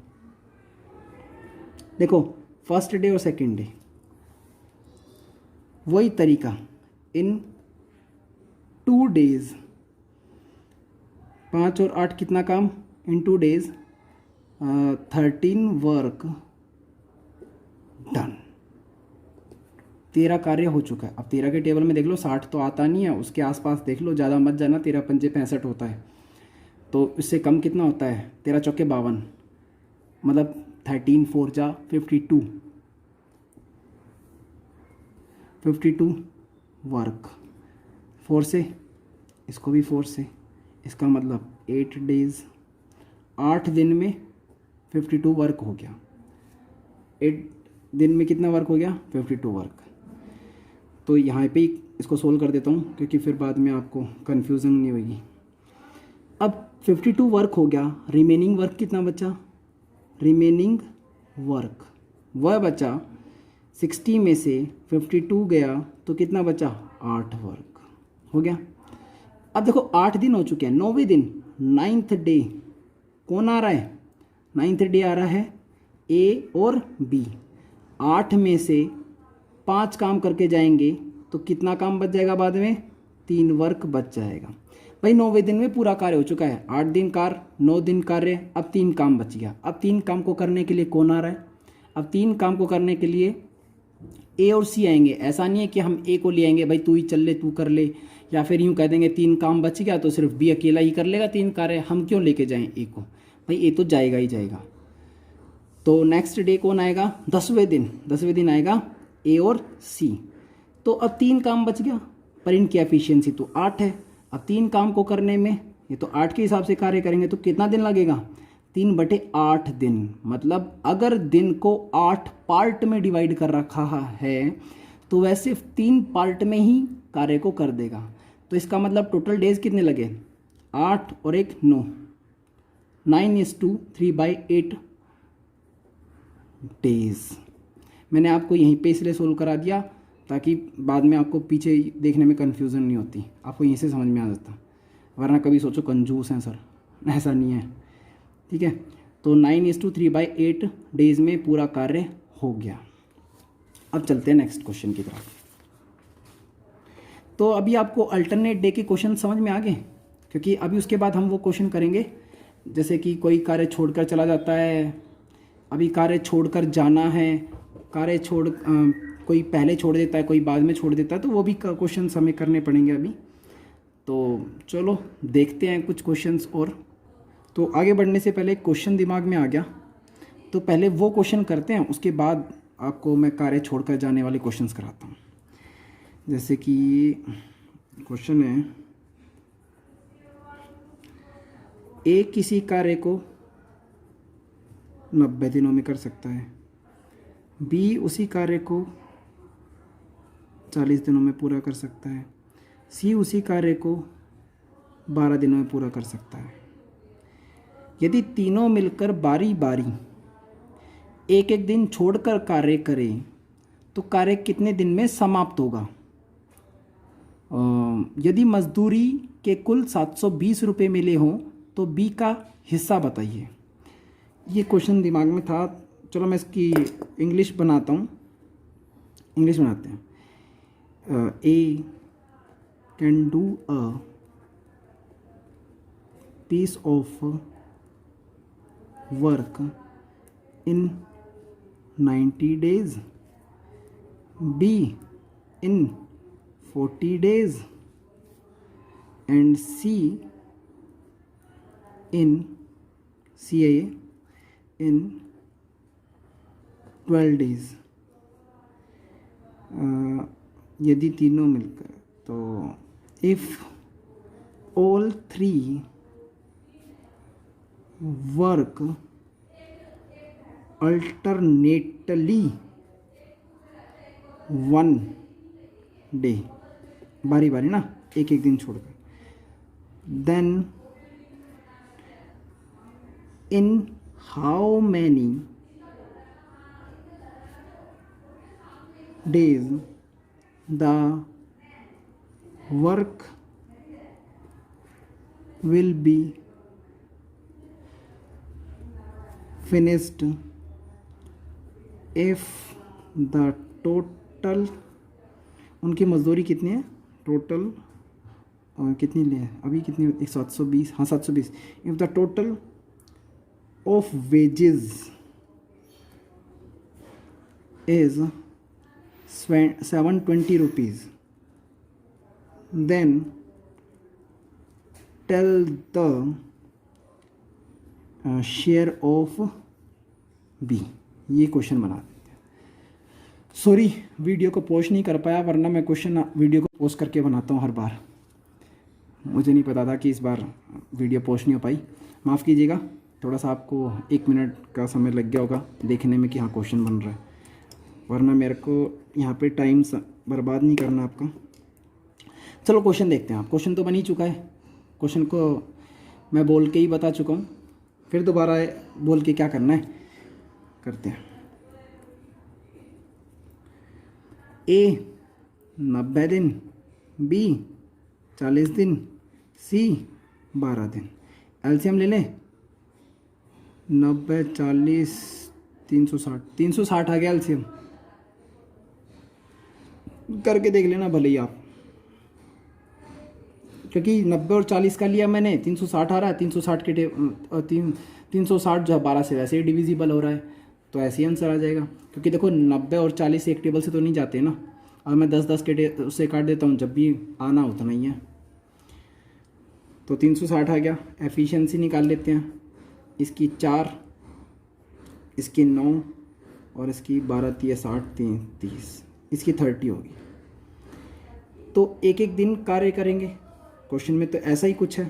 देखो फर्स्ट डे और सेकेंड डे वही तरीका, इन 2 डेज 5 और 8 कितना काम, इन 2 डेज 13 वर्क डन। 13 कार्य हो चुका है। अब 13 के टेबल में देख लो, 60 तो आता नहीं है, उसके आसपास देख लो, ज़्यादा मत जाना, 13 पंजे 65 होता है। तो इससे कम कितना होता है, 13 चौके 52, मतलब 13 4 जा 52 वर्क। 4 से इसको भी 4 से, इसका मतलब 8 डेज, 8 दिन में 52 वर्क हो गया। 8 दिन में कितना वर्क हो गया, 52 वर्क। तो यहाँ पे ही इसको सोल्व कर देता हूँ, क्योंकि फिर बाद में आपको कन्फ्यूज़न नहीं होगी। अब 52 वर्क हो गया, रिमेनिंग वर्क कितना बचा, रिमेनिंग वर्क वह बचा 60 में से 52 गया तो कितना बचा, 8 वर्क हो गया। अब देखो 8 दिन हो चुके हैं, 9वें दिन 9th डे कौन आ रहा है, 9th डे आ रहा है ए और बी। 8 में से 5 काम करके जाएंगे तो कितना काम बच जाएगा, बाद में 3 वर्क बच जाएगा। भाई 9वें दिन में पूरा कार्य हो चुका है, 8 दिन कार्य 9 दिन कार्य, अब 3 काम बच गया। अब 3 काम को करने के लिए कौन आ रहा है, अब 3 काम को करने के लिए ए और सी आएंगे। ऐसा नहीं है कि हम ए को ले आएंगे, भाई तू ही चल ले, तू कर ले, या फिर यूँ कह देंगे 3 काम बच गया तो सिर्फ बी अकेला ही कर लेगा 3 कार्य, हम क्यों लेके जाएं ए को, भाई ए तो जाएगा ही जाएगा। तो नेक्स्ट डे कौन आएगा, 10वें दिन आएगा ए और सी। तो अब 3 काम बच गया, पर इनकी एफिशिएंसी तो 8 है। अब 3 काम को करने में ये तो 8 के हिसाब से कार्य करेंगे तो कितना दिन लगेगा, 3/8 दिन। मतलब अगर दिन को 8 पार्ट में डिवाइड कर रखा है तो वह सिर्फ 3 पार्ट में ही कार्य को कर देगा। तो इसका मतलब टोटल डेज कितने लगे, 8 और 1 9, 9:3/8 डेज। मैंने आपको यहीं पे इसलिए सोल्व करा दिया ताकि बाद में आपको पीछे देखने में कन्फ्यूज़न नहीं होती, आपको यहीं से समझ में आ जाता। वरना कभी सोचो कंजूस हैं सर, ऐसा नहीं है। ठीक है, तो 9:3/8 डेज में पूरा कार्य हो गया। अब चलते हैं नेक्स्ट क्वेश्चन की तरफ। तो अभी आपको अल्टरनेट डे के क्वेश्चन समझ में आ गए, क्योंकि अभी उसके बाद हम वो क्वेश्चन करेंगे जैसे कि कोई कार्य छोड़कर चला जाता है, अभी कार्य छोड़कर जाना है, कार्य कोई पहले छोड़ देता है, कोई बाद में छोड़ देता है, तो वो भी क्वेश्चन हमें करने पड़ेंगे अभी। तो चलो देखते हैं कुछ क्वेश्चंस और। तो आगे बढ़ने से पहले एक क्वेश्चन दिमाग में आ गया, तो पहले वो क्वेश्चन करते हैं, उसके बाद आपको मैं कार्य छोड़कर जाने वाले क्वेश्चंस कराता हूँ। जैसे कि क्वेश्चन है, ए किसी कार्य को 90 दिनों में कर सकता है, बी उसी कार्य को 40 दिनों में पूरा कर सकता है, सी उसी कार्य को 12 दिनों में पूरा कर सकता है। यदि तीनों मिलकर बारी बारी एक एक दिन छोड़कर कार्य करें तो कार्य कितने दिन में समाप्त होगा। यदि मजदूरी के कुल 720 रुपये मिले हों तो बी का हिस्सा बताइए। ये क्वेश्चन दिमाग में था, चलो मैं इसकी इंग्लिश बनाता हूँ। इंग्लिश बनाते हैं। ए can do a piece of work in 90 days, B in 40 days, and C in 12 days। यदि तीनों मिलकर, तो if all three work alternately one day, बारी बारी ना, एक एक दिन छोड़कर, then in how many days the work will be finished if the total, उनकी मजदूरी कितनी है टोटल, कितनी ले अभी कितनी, 720, हाँ 720, if the total of wages is 720 rupees, then tell the share of B. ये क्वेश्चन बना देते हैं। सॉरी वीडियो को पोस्ट नहीं कर पाया, वरना मैं क्वेश्चन वीडियो को पोस्ट करके बनाता हूँ हर बार। मुझे नहीं पता था कि इस बार वीडियो पोस्ट नहीं हो पाई, माफ़ कीजिएगा। थोड़ा सा आपको 1 मिनट का समय लग गया होगा देखने में कि हाँ क्वेश्चन बन रहा है, वरना मेरे को यहाँ पे टाइम बर्बाद नहीं करना आपका। चलो क्वेश्चन देखते हैं। आप क्वेश्चन तो बन ही चुका है, क्वेश्चन को मैं बोल के ही बता चुका हूँ, फिर दोबारा बोल के क्या करना है करते हैं। ए 90 दिन, बी 40 दिन, सी 12 दिन। एलसीएम ले लें, 90 40 360, 360 आ गया एलसीएम, करके देख लेना भले ही आप, क्योंकि 90 और 40 का लिया मैंने, 360 आ रहा है। 360 के 360 जो है 12 से वैसे ही डिविजिबल हो रहा है, तो ऐसे ही आंसर आ जाएगा। क्योंकि देखो 90 और 40 एक टेबल से तो नहीं जाते ना, और मैं 10-10 के उससे काट देता हूँ, जब भी आना होता नहीं है। तो 360 आ गया। एफिशिएंसी निकाल लेते हैं, इसकी 4, इसकी 9 और इसकी 12 3 60 3 30, इसकी 30 होगी। तो एक एक दिन कार्य करेंगे, क्वेश्चन में तो ऐसा ही कुछ है।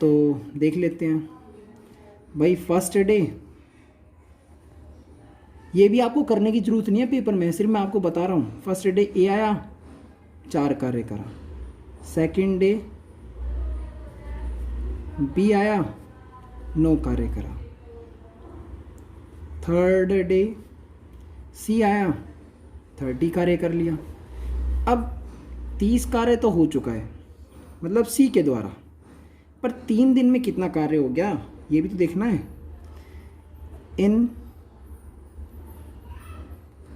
तो देख लेते हैं भाई। फर्स्ट डे, ये भी आपको करने की ज़रूरत नहीं है पेपर में, सिर्फ मैं आपको बता रहा हूँ। फर्स्ट डे ए आया, 4 कार्य करा। सेकंड डे बी आया, 9 कार्य करा। थर्ड डे सी आया, 30 कार्य कर लिया। अब 30 कार्य तो हो चुका है, मतलब सी के द्वारा, पर 3 दिन में कितना कार्य हो गया ये भी तो देखना है। इन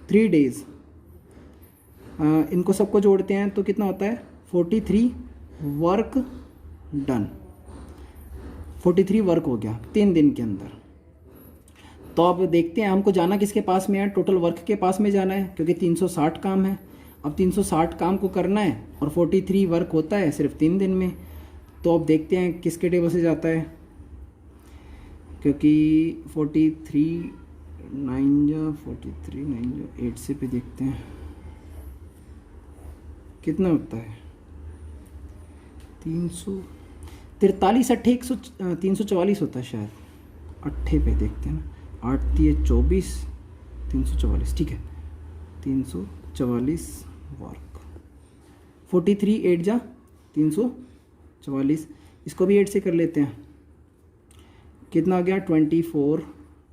3 डेज, इनको सबको जोड़ते हैं तो कितना होता है, 43 वर्क डन। 43 वर्क हो गया 3 दिन के अंदर। तो अब देखते हैं हमको जाना किसके पास में है, टोटल वर्क के पास में जाना है, क्योंकि 360 काम है। अब 360 काम को करना है और 43 वर्क होता है सिर्फ 3 दिन में। तो अब देखते हैं किसके टेबल से जाता है, क्योंकि 43 9 8 से पे देखते हैं कितना होता है। 343 अट्ठे 344 होता है शायद, अट्ठे पे देखते हैं ना। 8 3 24 344, ठीक है 344 वर्क। 43 8 जा 344, इसको भी 8 से कर लेते हैं। कितना हो गया, 24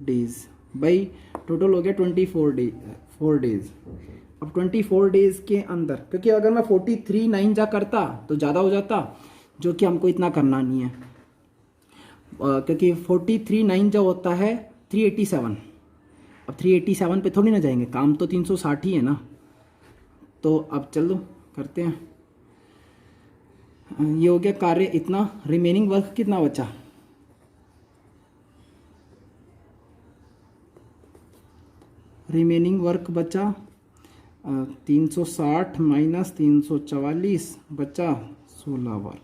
डेज। भाई टोटल हो गया 4 डेज। अब 24 डेज के अंदर, क्योंकि अगर मैं 43 9 जा करता तो ज़्यादा हो जाता, जो कि हमको इतना करना नहीं है, क्योंकि 43 9 जो होता है 387। अब 387 पे थोड़ी ना जाएंगे, काम तो 360 ही है ना। तो अब चल दो करते हैं। ये हो गया कार्य इतना, रिमेनिंग वर्क कितना बचा, रिमेनिंग वर्क बचा 360 माइनस 344 बचा 16 वर्क।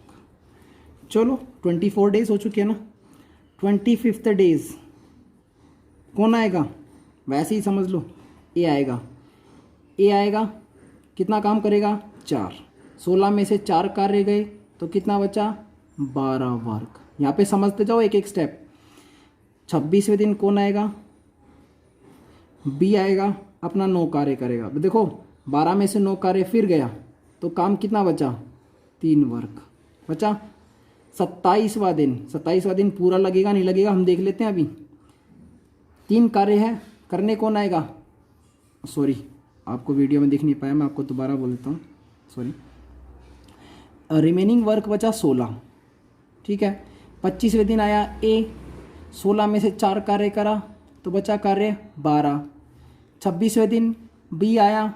चलो 24 डेज हो चुके हैं ना। 25th डेज कौन आएगा, वैसे ही समझ लो ए आएगा। ए आएगा, कितना काम करेगा, 4। 16 में से 4 कार्य गए तो कितना बचा, 12 वर्क। यहाँ पे समझते जाओ एक एक स्टेप। 26वें दिन कौन आएगा, बी आएगा, अपना 9 कार्य करेगा। देखो 12 में से 9 कार्य फिर गया तो काम कितना बचा, 3 वर्क बचा। 27वां दिन पूरा लगेगा नहीं लगेगा हम देख लेते हैं अभी। 3 कार्य है करने, कौन आएगा, सॉरी आपको वीडियो में दिख नहीं पाया, मैं आपको दोबारा बोल देता हूँ, सॉरी। रिमेनिंग वर्क बचा 16, ठीक है। 25वें दिन आया ए, 16 में से 4 कार्य करा तो बचा कार्य 12। 26वें दिन बी आया,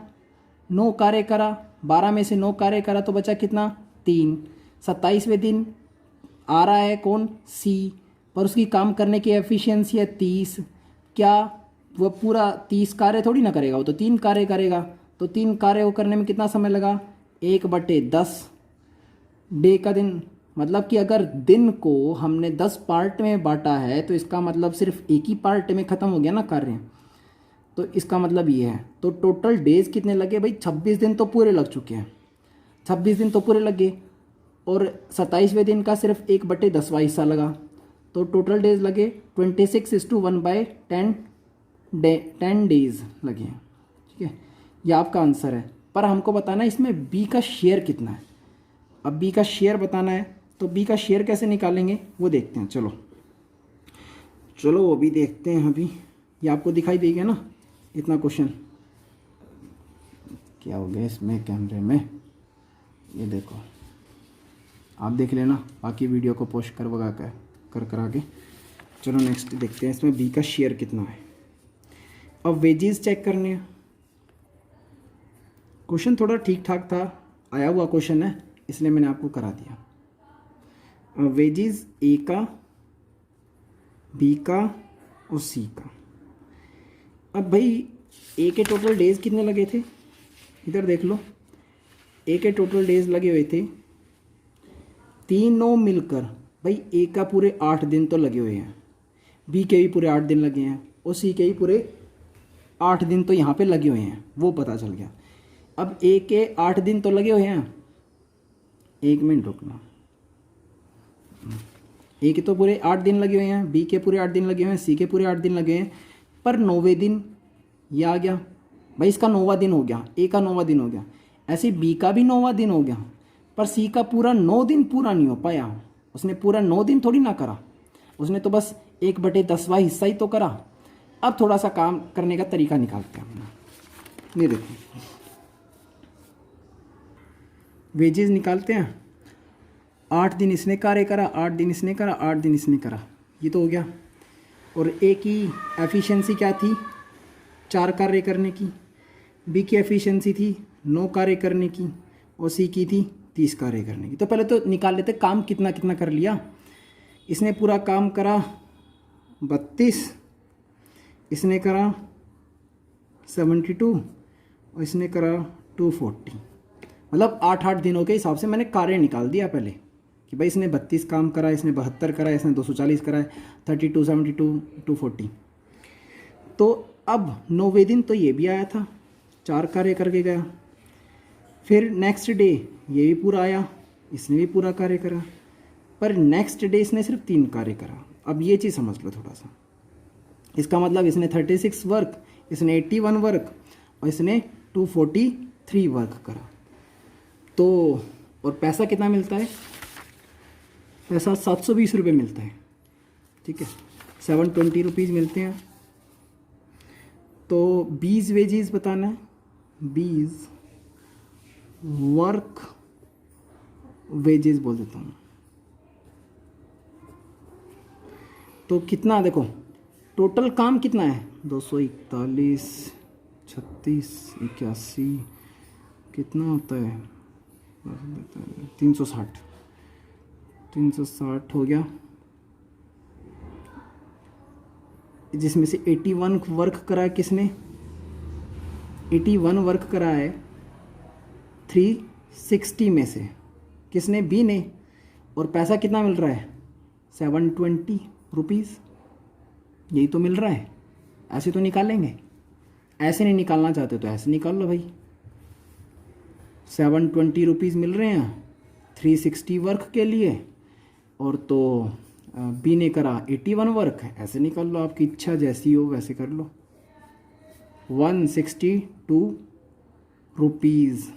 9 कार्य करा, 12 में से 9 कार्य करा तो बचा कितना, 3। 27वें दिन आ रहा है कौन, सी, पर उसकी काम करने की एफिशिएंसी है 30। क्या वह पूरा 30 कार्य थोड़ी ना करेगा, वो तो 3 कार्य करेगा। तो 3 कार्य को करने में कितना समय लगा, 1/10 डे का दिन। मतलब कि अगर दिन को हमने 10 पार्ट में बांटा है तो इसका मतलब सिर्फ एक ही पार्ट में ख़त्म हो गया ना कार्य, तो इसका मतलब ये है। तो टोटल डेज कितने लगे भाई, 26 दिन तो पूरे लग चुके हैं, 26 दिन तो पूरे लगे, और 27वें दिन का सिर्फ 1/10वां हिस्सा लगा, तो टोटल डेज लगे 26:1/10 डेज लगे, ठीक है। ये आपका आंसर है। पर हमको बताना है इसमें बी का शेयर कितना है। अब बी का शेयर बताना है, तो बी का शेयर कैसे निकालेंगे वो देखते हैं। चलो वो भी देखते हैं अभी। ये आपको दिखाई देगा ना इतना क्वेश्चन, क्या हो गया इसमें कैमरे में, ये देखो आप देख लेना, बाकी वीडियो को पोस्ट कर करा के। चलो नेक्स्ट देखते हैं इसमें बी का शेयर कितना है। अब वेजेस चेक करने हैं। क्वेश्चन थोड़ा ठीक ठाक था, आया हुआ क्वेश्चन है इसलिए मैंने आपको करा दिया। वेजेस ए का, बी का और सी का। अब भाई ए के टोटल डेज कितने लगे थे, इधर देख लो। ए के टोटल डेज लगे हुए थे तीनों मिलकर, भाई ए का पूरे 8 दिन तो लगे हुए हैं, बी के भी पूरे 8 दिन लगे हैं, और सी के भी पूरे 8 दिन तो यहाँ पे लगे हुए हैं, वो पता चल गया। अब ए के 8 दिन तो लगे हुए हैं, 1 मिनट रुकना, ए के तो पूरे 8 दिन लगे हुए हैं, बी के पूरे 8 दिन लगे हुए हैं, सी के पूरे 8 दिन लगे हैं, पर 9वें दिन ये आ गया, भाई इसका 9वां दिन हो गया, ए का 9वां दिन हो गया, ऐसे बी का भी 9वां दिन हो गया, पर सी का पूरा 9 दिन पूरा नहीं हो पाया। उसने पूरा 9 दिन थोड़ी ना करा, उसने तो बस 1/10वां हिस्सा ही तो करा। अब थोड़ा सा काम करने का तरीका निकालते हैं। ये देखो वेजेस निकालते हैं। 8 दिन इसने कार्य करा, 8 दिन इसने करा, 8 दिन इसने करा, ये तो हो गया। और ए की एफिशिएंसी क्या थी, 4 कार्य करने की। बी की एफिशिएंसी थी 9 कार्य करने की, और सी की थी 30 कार्य करने की। तो पहले तो निकाल लेते काम कितना कितना कर लिया। इसने पूरा काम करा 32, इसने करा 72, और इसने करा 240। मतलब 8-8 दिनों के हिसाब से मैंने कार्य निकाल दिया पहले कि भाई इसने 32 काम करा, इसने 72 करा, इसने 240 करा, 32, 72, 240। तो अब 9वें दिन तो ये भी आया था, 4 कार्य करके गया। फिर नेक्स्ट डे ये भी पूरा आया, इसने भी पूरा कार्य करा, पर नेक्स्ट डे इसने सिर्फ 3 कार्य करा। अब ये चीज़ समझ लो थोड़ा सा, इसका मतलब इसने 36 वर्क, इसने 81 वर्क, और इसने 243 वर्क करा। तो और पैसा कितना मिलता है, पैसा 720 रुपये मिलता है, ठीक है, 720 रुपीज़ मिलते हैं। तो 20 वेजेस बताना है, 20 वर्क वेजेस बोल देता हूँ। तो कितना देखो टोटल काम कितना है, 241, 36, 81 कितना होता है, 360। 360 हो गया, जिसमें से 81 वर्क करा है किसने, 81 वर्क करा है 360 में से किसने, बी ने। और पैसा कितना मिल रहा है, 720 रुपीज़, यही तो मिल रहा है। ऐसे तो निकालेंगे, ऐसे नहीं निकालना चाहते तो ऐसे निकाल लो भाई। 720 रुपीज़ मिल रहे हैं 360 वर्क के लिए, और तो बी ने करा 81 वर्क, ऐसे निकाल लो, आपकी इच्छा जैसी हो वैसे कर लो। 162 रुपीज़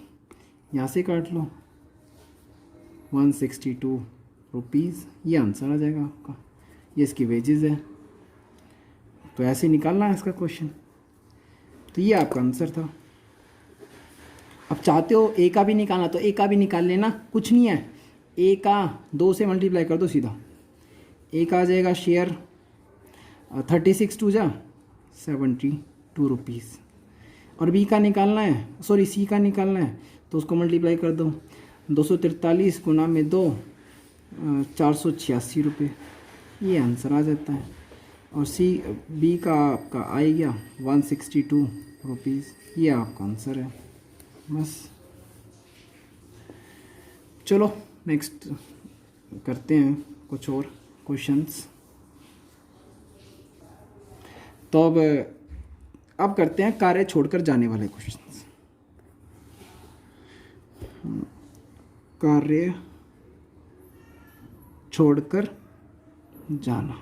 यहाँ से काट लो, 162 रुपीज़, ये आंसर आ जाएगा आपका, ये इसकी वेजेस है। तो ऐसे निकालना है इसका क्वेश्चन, तो ये आपका आंसर था। अब चाहते हो ए का भी निकालना तो ए का भी निकाल लेना, कुछ नहीं है, ए का 2 से मल्टीप्लाई कर दो सीधा, ए का आ जाएगा शेयर 36 टू जा 72 रुपीज़, और बी का निकालना है, सॉरी सी का निकालना है, तो उसको मल्टीप्लाई कर दो, 243 गुना में 2 486 रुपये, ये आंसर आ जाता है। और सी बी का आपका आ गया 162 रुपीज़, ये आपका आंसर है। बस चलो नेक्स्ट करते हैं कुछ और क्वेश्चंस। तो अब करते हैं कार्य छोड़कर जाने वाले क्वेश्चंस। कार्य छोड़कर जाना,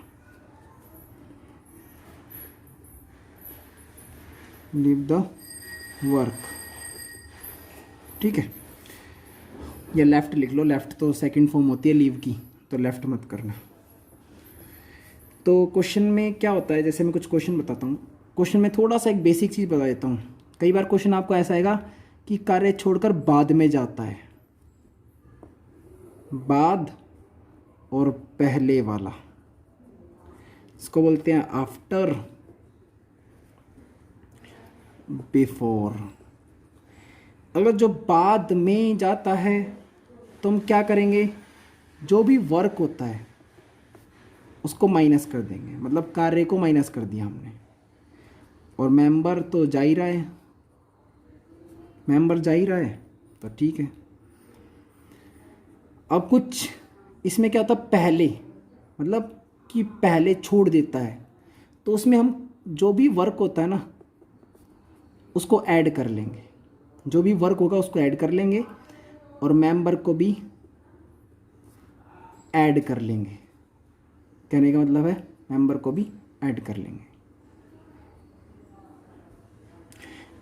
लीव द वर्क, ठीक है। या लेफ़्ट लिख लो, लेफ़्ट तो सेकंड फॉर्म होती है लीव की, तो लेफ़्ट मत करना। तो क्वेश्चन में क्या होता है, जैसे मैं कुछ क्वेश्चन बताता हूँ, क्वेश्चन में थोड़ा सा एक बेसिक चीज़ बता देता हूँ। कई बार क्वेश्चन आपको ऐसा आएगा कि कार्य छोड़कर बाद में जाता है, बाद और पहले वाला, इसको बोलते हैं आफ्टर बिफोर। अगर जो बाद में जाता है तो हम क्या करेंगे, जो भी वर्क होता है उसको माइनस कर देंगे, मतलब कार्य को माइनस कर दिया हमने, और मेंबर तो जा ही रहा है, मेंबर जा ही रहा है, तो ठीक है। अब कुछ इसमें क्या होता है, पहले मतलब कि पहले छोड़ देता है, तो उसमें हम जो भी वर्क होता है ना उसको ऐड कर लेंगे, जो भी वर्क होगा उसको ऐड कर लेंगे, और मेंबर को भी ऐड कर लेंगे। कहने का मतलब है मेंबर को भी ऐड कर लेंगे।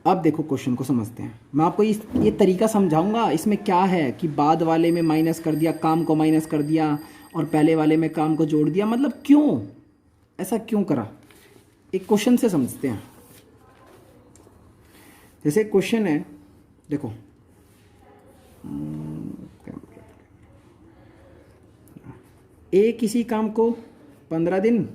अब देखो क्वेश्चन को समझते हैं, मैं आपको ये तरीका समझाऊंगा। इसमें क्या है कि बाद वाले में माइनस कर दिया, काम को माइनस कर दिया, और पहले वाले में काम को जोड़ दिया, मतलब क्यों ऐसा क्यों करा, एक क्वेश्चन से समझते हैं। जैसे क्वेश्चन है, देखो ए किसी काम को 15 दिन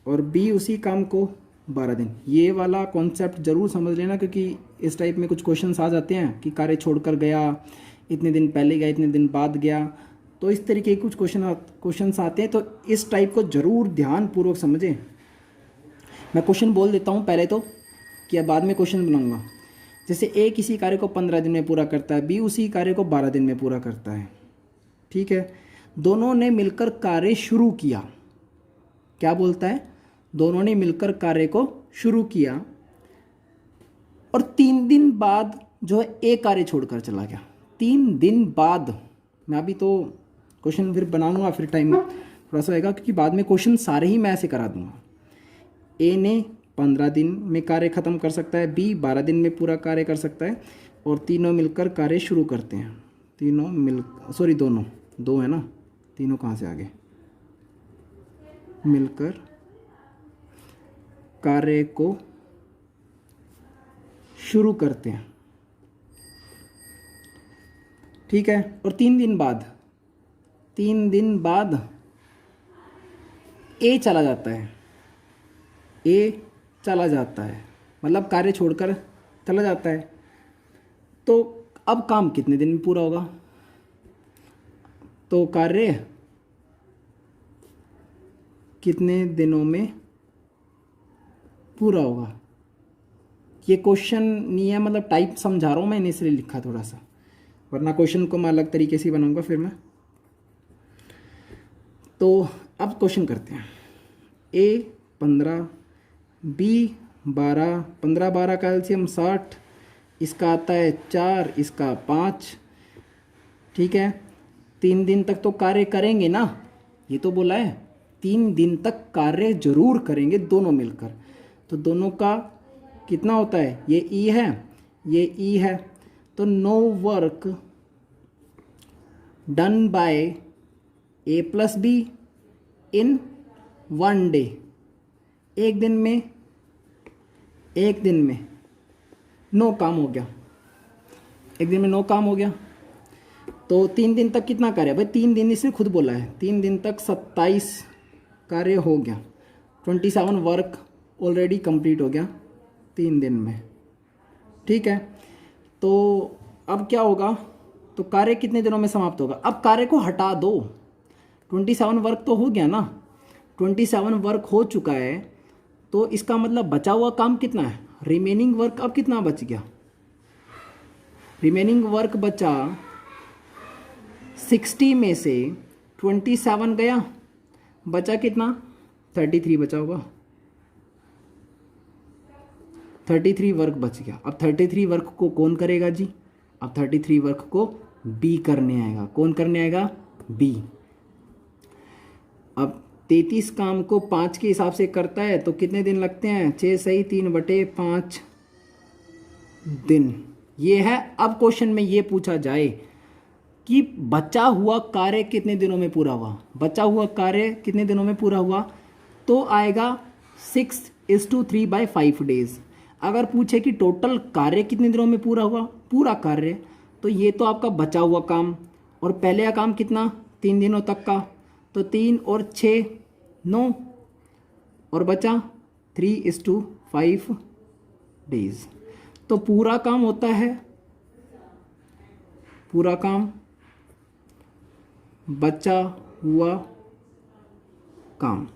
और बी उसी काम को 12 दिन, ये वाला कॉन्सेप्ट ज़रूर समझ लेना, क्योंकि इस टाइप में कुछ क्वेश्चंस आ जाते हैं कि कार्य छोड़कर गया, इतने दिन पहले गया, इतने दिन बाद गया, तो इस तरीके के कुछ क्वेश्चंस आते हैं। तो इस टाइप को ज़रूर ध्यानपूर्वक समझें। मैं क्वेश्चन बोल देता हूँ पहले तो, कि बाद में क्वेश्चन बनाऊँगा। जैसे ए किसी कार्य को 15 दिन में पूरा करता है, बी उसी कार्य को 12 दिन में पूरा करता है, ठीक है। दोनों ने मिलकर कार्य शुरू किया, क्या बोलता है, दोनों ने मिलकर कार्य को शुरू किया, और 3 दिन बाद जो है ए कार्य छोड़कर चला गया। 3 दिन बाद, मैं अभी तो क्वेश्चन फिर बनाऊंगा, फिर टाइम थोड़ा सा होगा, क्योंकि बाद में क्वेश्चन सारे ही मैं ऐसे करा दूंगा। ए ने 15 दिन में कार्य ख़त्म कर सकता है, बी 12 दिन में पूरा कार्य कर सकता है, और तीनों मिलकर कार्य शुरू करते हैं। तीनों मिल सॉरी दोनों, दो है ना, तीनों कहाँ से आ गए, मिलकर कार्य को शुरू करते हैं, ठीक है। और 3 दिन बाद ए चला जाता है, ए चला जाता है, मतलब कार्य छोड़कर चला जाता है। तो अब काम कितने दिन में पूरा होगा, तो कार्य कितने दिनों में पूरा होगा। ये क्वेश्चन नहीं है, मतलब टाइप समझा रहा हूँ मैंने इसलिए लिखा थोड़ा सा, वरना क्वेश्चन को मैं अलग तरीके से बनाऊंगा फिर मैं। तो अब क्वेश्चन करते हैं। A 15, B 12, 15 12 का एलसीएम 60, इसका आता है 4, इसका 5। ठीक है, 3 दिन तक तो कार्य करेंगे ना, ये तो बोला है 3 दिन तक कार्य जरूर करेंगे दोनों मिलकर। तो दोनों का कितना होता है, ये ई है ये ई है, तो no work done by A plus B in 1 day, एक दिन में नो काम हो गया, एक दिन में नो काम हो गया। तो 3 दिन तक कितना कार्य, भाई 3 दिन इसने खुद बोला है, 3 दिन तक 27 कार्य हो गया, 27 वर्क ऑलरेडी कंप्लीट हो गया 3 दिन में। ठीक है, तो अब क्या होगा, तो कार्य कितने दिनों में समाप्त होगा। अब कार्य को हटा दो, 27 वर्क तो हो गया ना, 27 वर्क हो चुका है, तो इसका मतलब बचा हुआ काम कितना है, रिमेनिंग वर्क। अब कितना बच गया, रिमेनिंग वर्क बचा 60 में से 27 गया, बचा कितना 33 बचा होगा, 33 वर्क बच गया। अब 33 वर्क को कौन करेगा जी, अब 33 वर्क को बी करने आएगा। कौन करने आएगा, बी। अब 33 काम को 5 के हिसाब से करता है तो कितने दिन लगते हैं, 6 सही 3/5 दिन। ये है। अब क्वेश्चन में ये पूछा जाए कि बचा हुआ कार्य कितने दिनों में पूरा हुआ, बचा हुआ कार्य कितने दिनों में पूरा हुआ, तो आएगा 6:3/5 डेज। अगर पूछे कि टोटल कार्य कितने दिनों में पूरा हुआ, पूरा कार्य, तो ये तो आपका बचा हुआ काम, और पहले का काम कितना 3 दिनों तक का, तो 3 और 6 9, और बचा 3:5 डेज। तो पूरा काम होता है, पूरा काम बचा हुआ काम,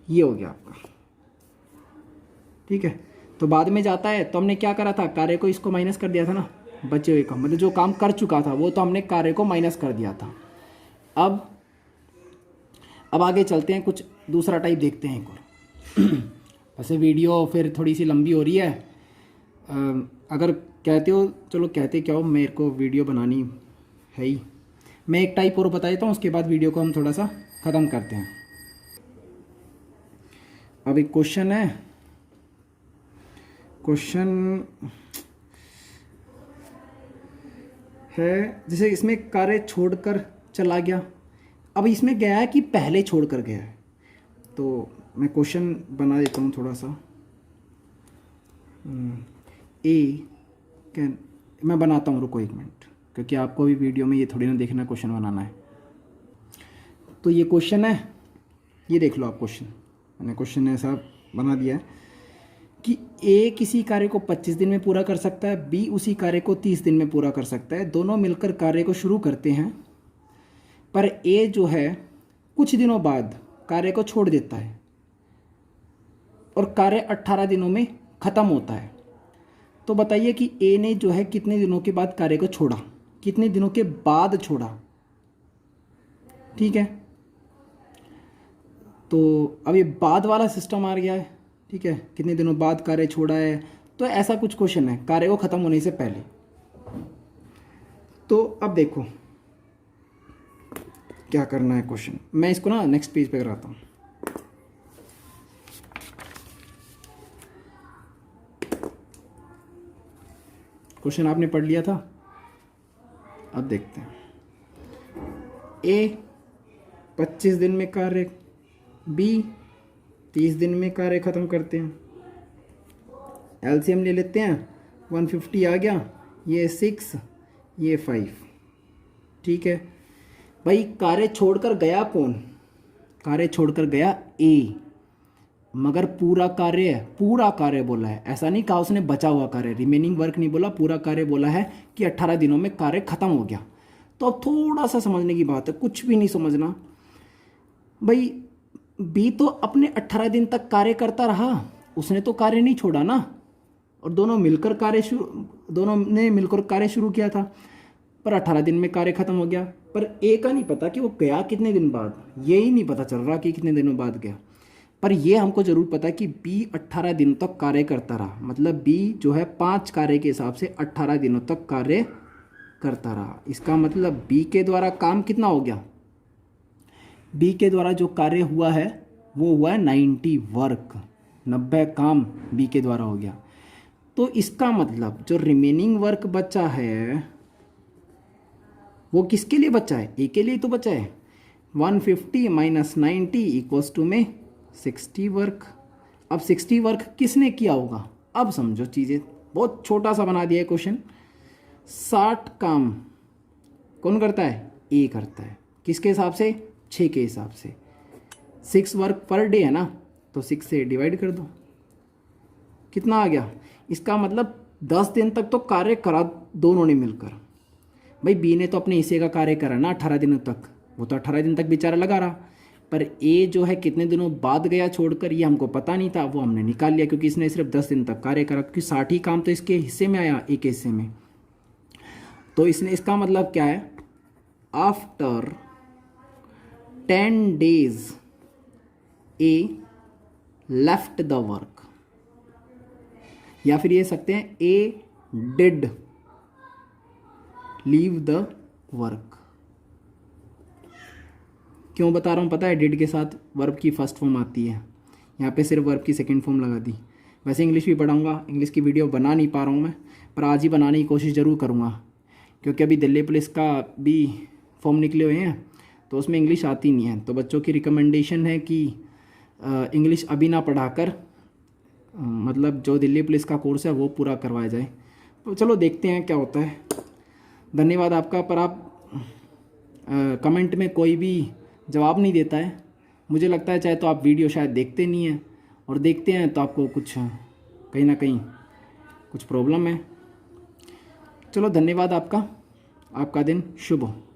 ये हो गया आपका। ठीक है, तो बाद में जाता है तो हमने क्या करा था, कार्य को इसको माइनस कर दिया था ना, बचे हुए काम, मतलब जो काम कर चुका था वो तो हमने कार्य को माइनस कर दिया था। अब आगे चलते हैं, कुछ दूसरा टाइप देखते हैं एक और। वैसे वीडियो फिर थोड़ी सी लंबी हो रही है, अगर कहते हो चलो कहते क्या हो, मेरे को वीडियो बनानी है ही। मैं एक टाइप और बता देता हूँ, उसके बाद वीडियो को हम थोड़ा सा ख़त्म करते हैं। अब एक क्वेश्चन है, क्वेश्चन है जैसे इसमें कार्य छोड़कर चला गया, अब इसमें गया है कि पहले छोड़कर गया है, तो मैं क्वेश्चन बना देता हूँ थोड़ा सा। मैं बनाता हूँ, रुको 1 मिनट, क्योंकि आपको भी वीडियो में ये थोड़ी ना देखना क्वेश्चन बनाना है। तो ये क्वेश्चन है, ये देख लो आप क्वेश्चन, मैंने क्वेश्चन ऐसा बना दिया है कि ए किसी कार्य को 25 दिन में पूरा कर सकता है, बी उसी कार्य को 30 दिन में पूरा कर सकता है। दोनों मिलकर कार्य को शुरू करते हैं, पर ए जो है कुछ दिनों बाद कार्य को छोड़ देता है और कार्य 18 दिनों में ख़त्म होता है। तो बताइए कि ए ने जो है कितने दिनों के बाद कार्य को छोड़ा, कितने दिनों के बाद छोड़ा। ठीक है, तो अब ये बाद वाला सिस्टम आ गया है। ठीक है, कितने दिनों बाद कार्य छोड़ा है, तो ऐसा कुछ क्वेश्चन है कार्य को ख़त्म होने से पहले। तो अब देखो क्या करना है क्वेश्चन, मैं इसको ना नेक्स्ट पेज पे कराता हूँ। क्वेश्चन आपने पढ़ लिया था, अब देखते हैं। ए 25 दिन में कार्य, बी 30 दिन में कार्य ख़त्म करते हैं। एलसीएम ले लेते हैं, 150 आ गया, ये 6 ये 5। ठीक है भाई, कार्य छोड़कर गया कौन, कार्य छोड़कर गया ए, मगर पूरा कार्य बोला है, ऐसा नहीं कहा उसने बचा हुआ कार्य, रिमेनिंग वर्क नहीं बोला, पूरा कार्य बोला है कि 18 दिनों में कार्य ख़त्म हो गया। तो अब थोड़ा सा समझने की बात है, कुछ भी नहीं समझना भाई। बी तो अपने 18 दिन तक कार्य करता रहा, उसने तो कार्य नहीं छोड़ा ना, और दोनों ने मिलकर कार्य शुरू किया था, पर 18 दिन में कार्य खत्म हो गया। पर ए का नहीं पता कि वो गया कितने दिन बाद, यही नहीं पता चल रहा कि कितने दिनों बाद गया। पर ये हमको जरूर पता है कि बी 18 दिन तक कार्य करता रहा, मतलब बी जो है 5 कार्य के हिसाब से 18 दिनों तक कार्य करता रहा। इसका मतलब बी के द्वारा काम कितना हो गया, बी के द्वारा जो कार्य हुआ है वो हुआ है 90 वर्क, 90 काम बी के द्वारा हो गया। तो इसका मतलब जो रिमेनिंग वर्क बचा है वो किसके लिए बचा है, ए के लिए तो बचा है। 150 माइनस 90 इक्वल्स टू में 60 वर्क। अब 60 वर्क किसने किया होगा, अब समझो चीज़ें, बहुत छोटा सा बना दिया है क्वेश्चन। 60 काम कौन करता है, ए करता है, किसके हिसाब से, 6 के हिसाब से। 6 वर्क पर डे है ना, तो 6 से डिवाइड कर दो, कितना आ गया। इसका मतलब 10 दिन तक तो कार्य करा दोनों ने मिलकर। भाई बी ने तो अपने हिस्से का कार्य करा ना 18 दिनों तक, वो तो 18 दिन तक बेचारा लगा रहा, पर ए जो है कितने दिनों बाद गया छोड़कर, ये हमको पता नहीं था, वो हमने निकाल लिया क्योंकि इसने सिर्फ 10 दिन तक कार्य करा, क्योंकि 60 ही काम तो इसके हिस्से में आया, एक हिस्से में। तो इसने, इसका मतलब क्या है, after 10 days A left the work, या फिर ये सकते हैं ए डिड लीव द वर्क। क्यों बता रहा हूँ पता है, डिड के साथ वर्ब की फर्स्ट फॉर्म आती है, यहाँ पे सिर्फ वर्ब की सेकंड फॉर्म लगा दी। वैसे इंग्लिश भी पढ़ाऊँगा, इंग्लिश की वीडियो बना नहीं पा रहा हूँ मैं, पर आज ही बनाने की कोशिश ज़रूर करूँगा, क्योंकि अभी दिल्ली पुलिस का भी फॉर्म निकले हुए हैं, तो उसमें इंग्लिश आती नहीं है। तो बच्चों की रिकमेंडेशन है कि इंग्लिश अभी ना पढ़ाकर मतलब जो दिल्ली पुलिस का कोर्स है वो पूरा करवाया जाए। तो चलो देखते हैं क्या होता है। धन्यवाद आपका, पर आप कमेंट में कोई भी जवाब नहीं देता है, मुझे लगता है चाहे तो आप वीडियो शायद देखते नहीं हैं, और देखते हैं तो आपको कुछ कहीं ना कहीं कुछ प्रॉब्लम है। चलो धन्यवाद आपका, आपका दिन शुभ हो।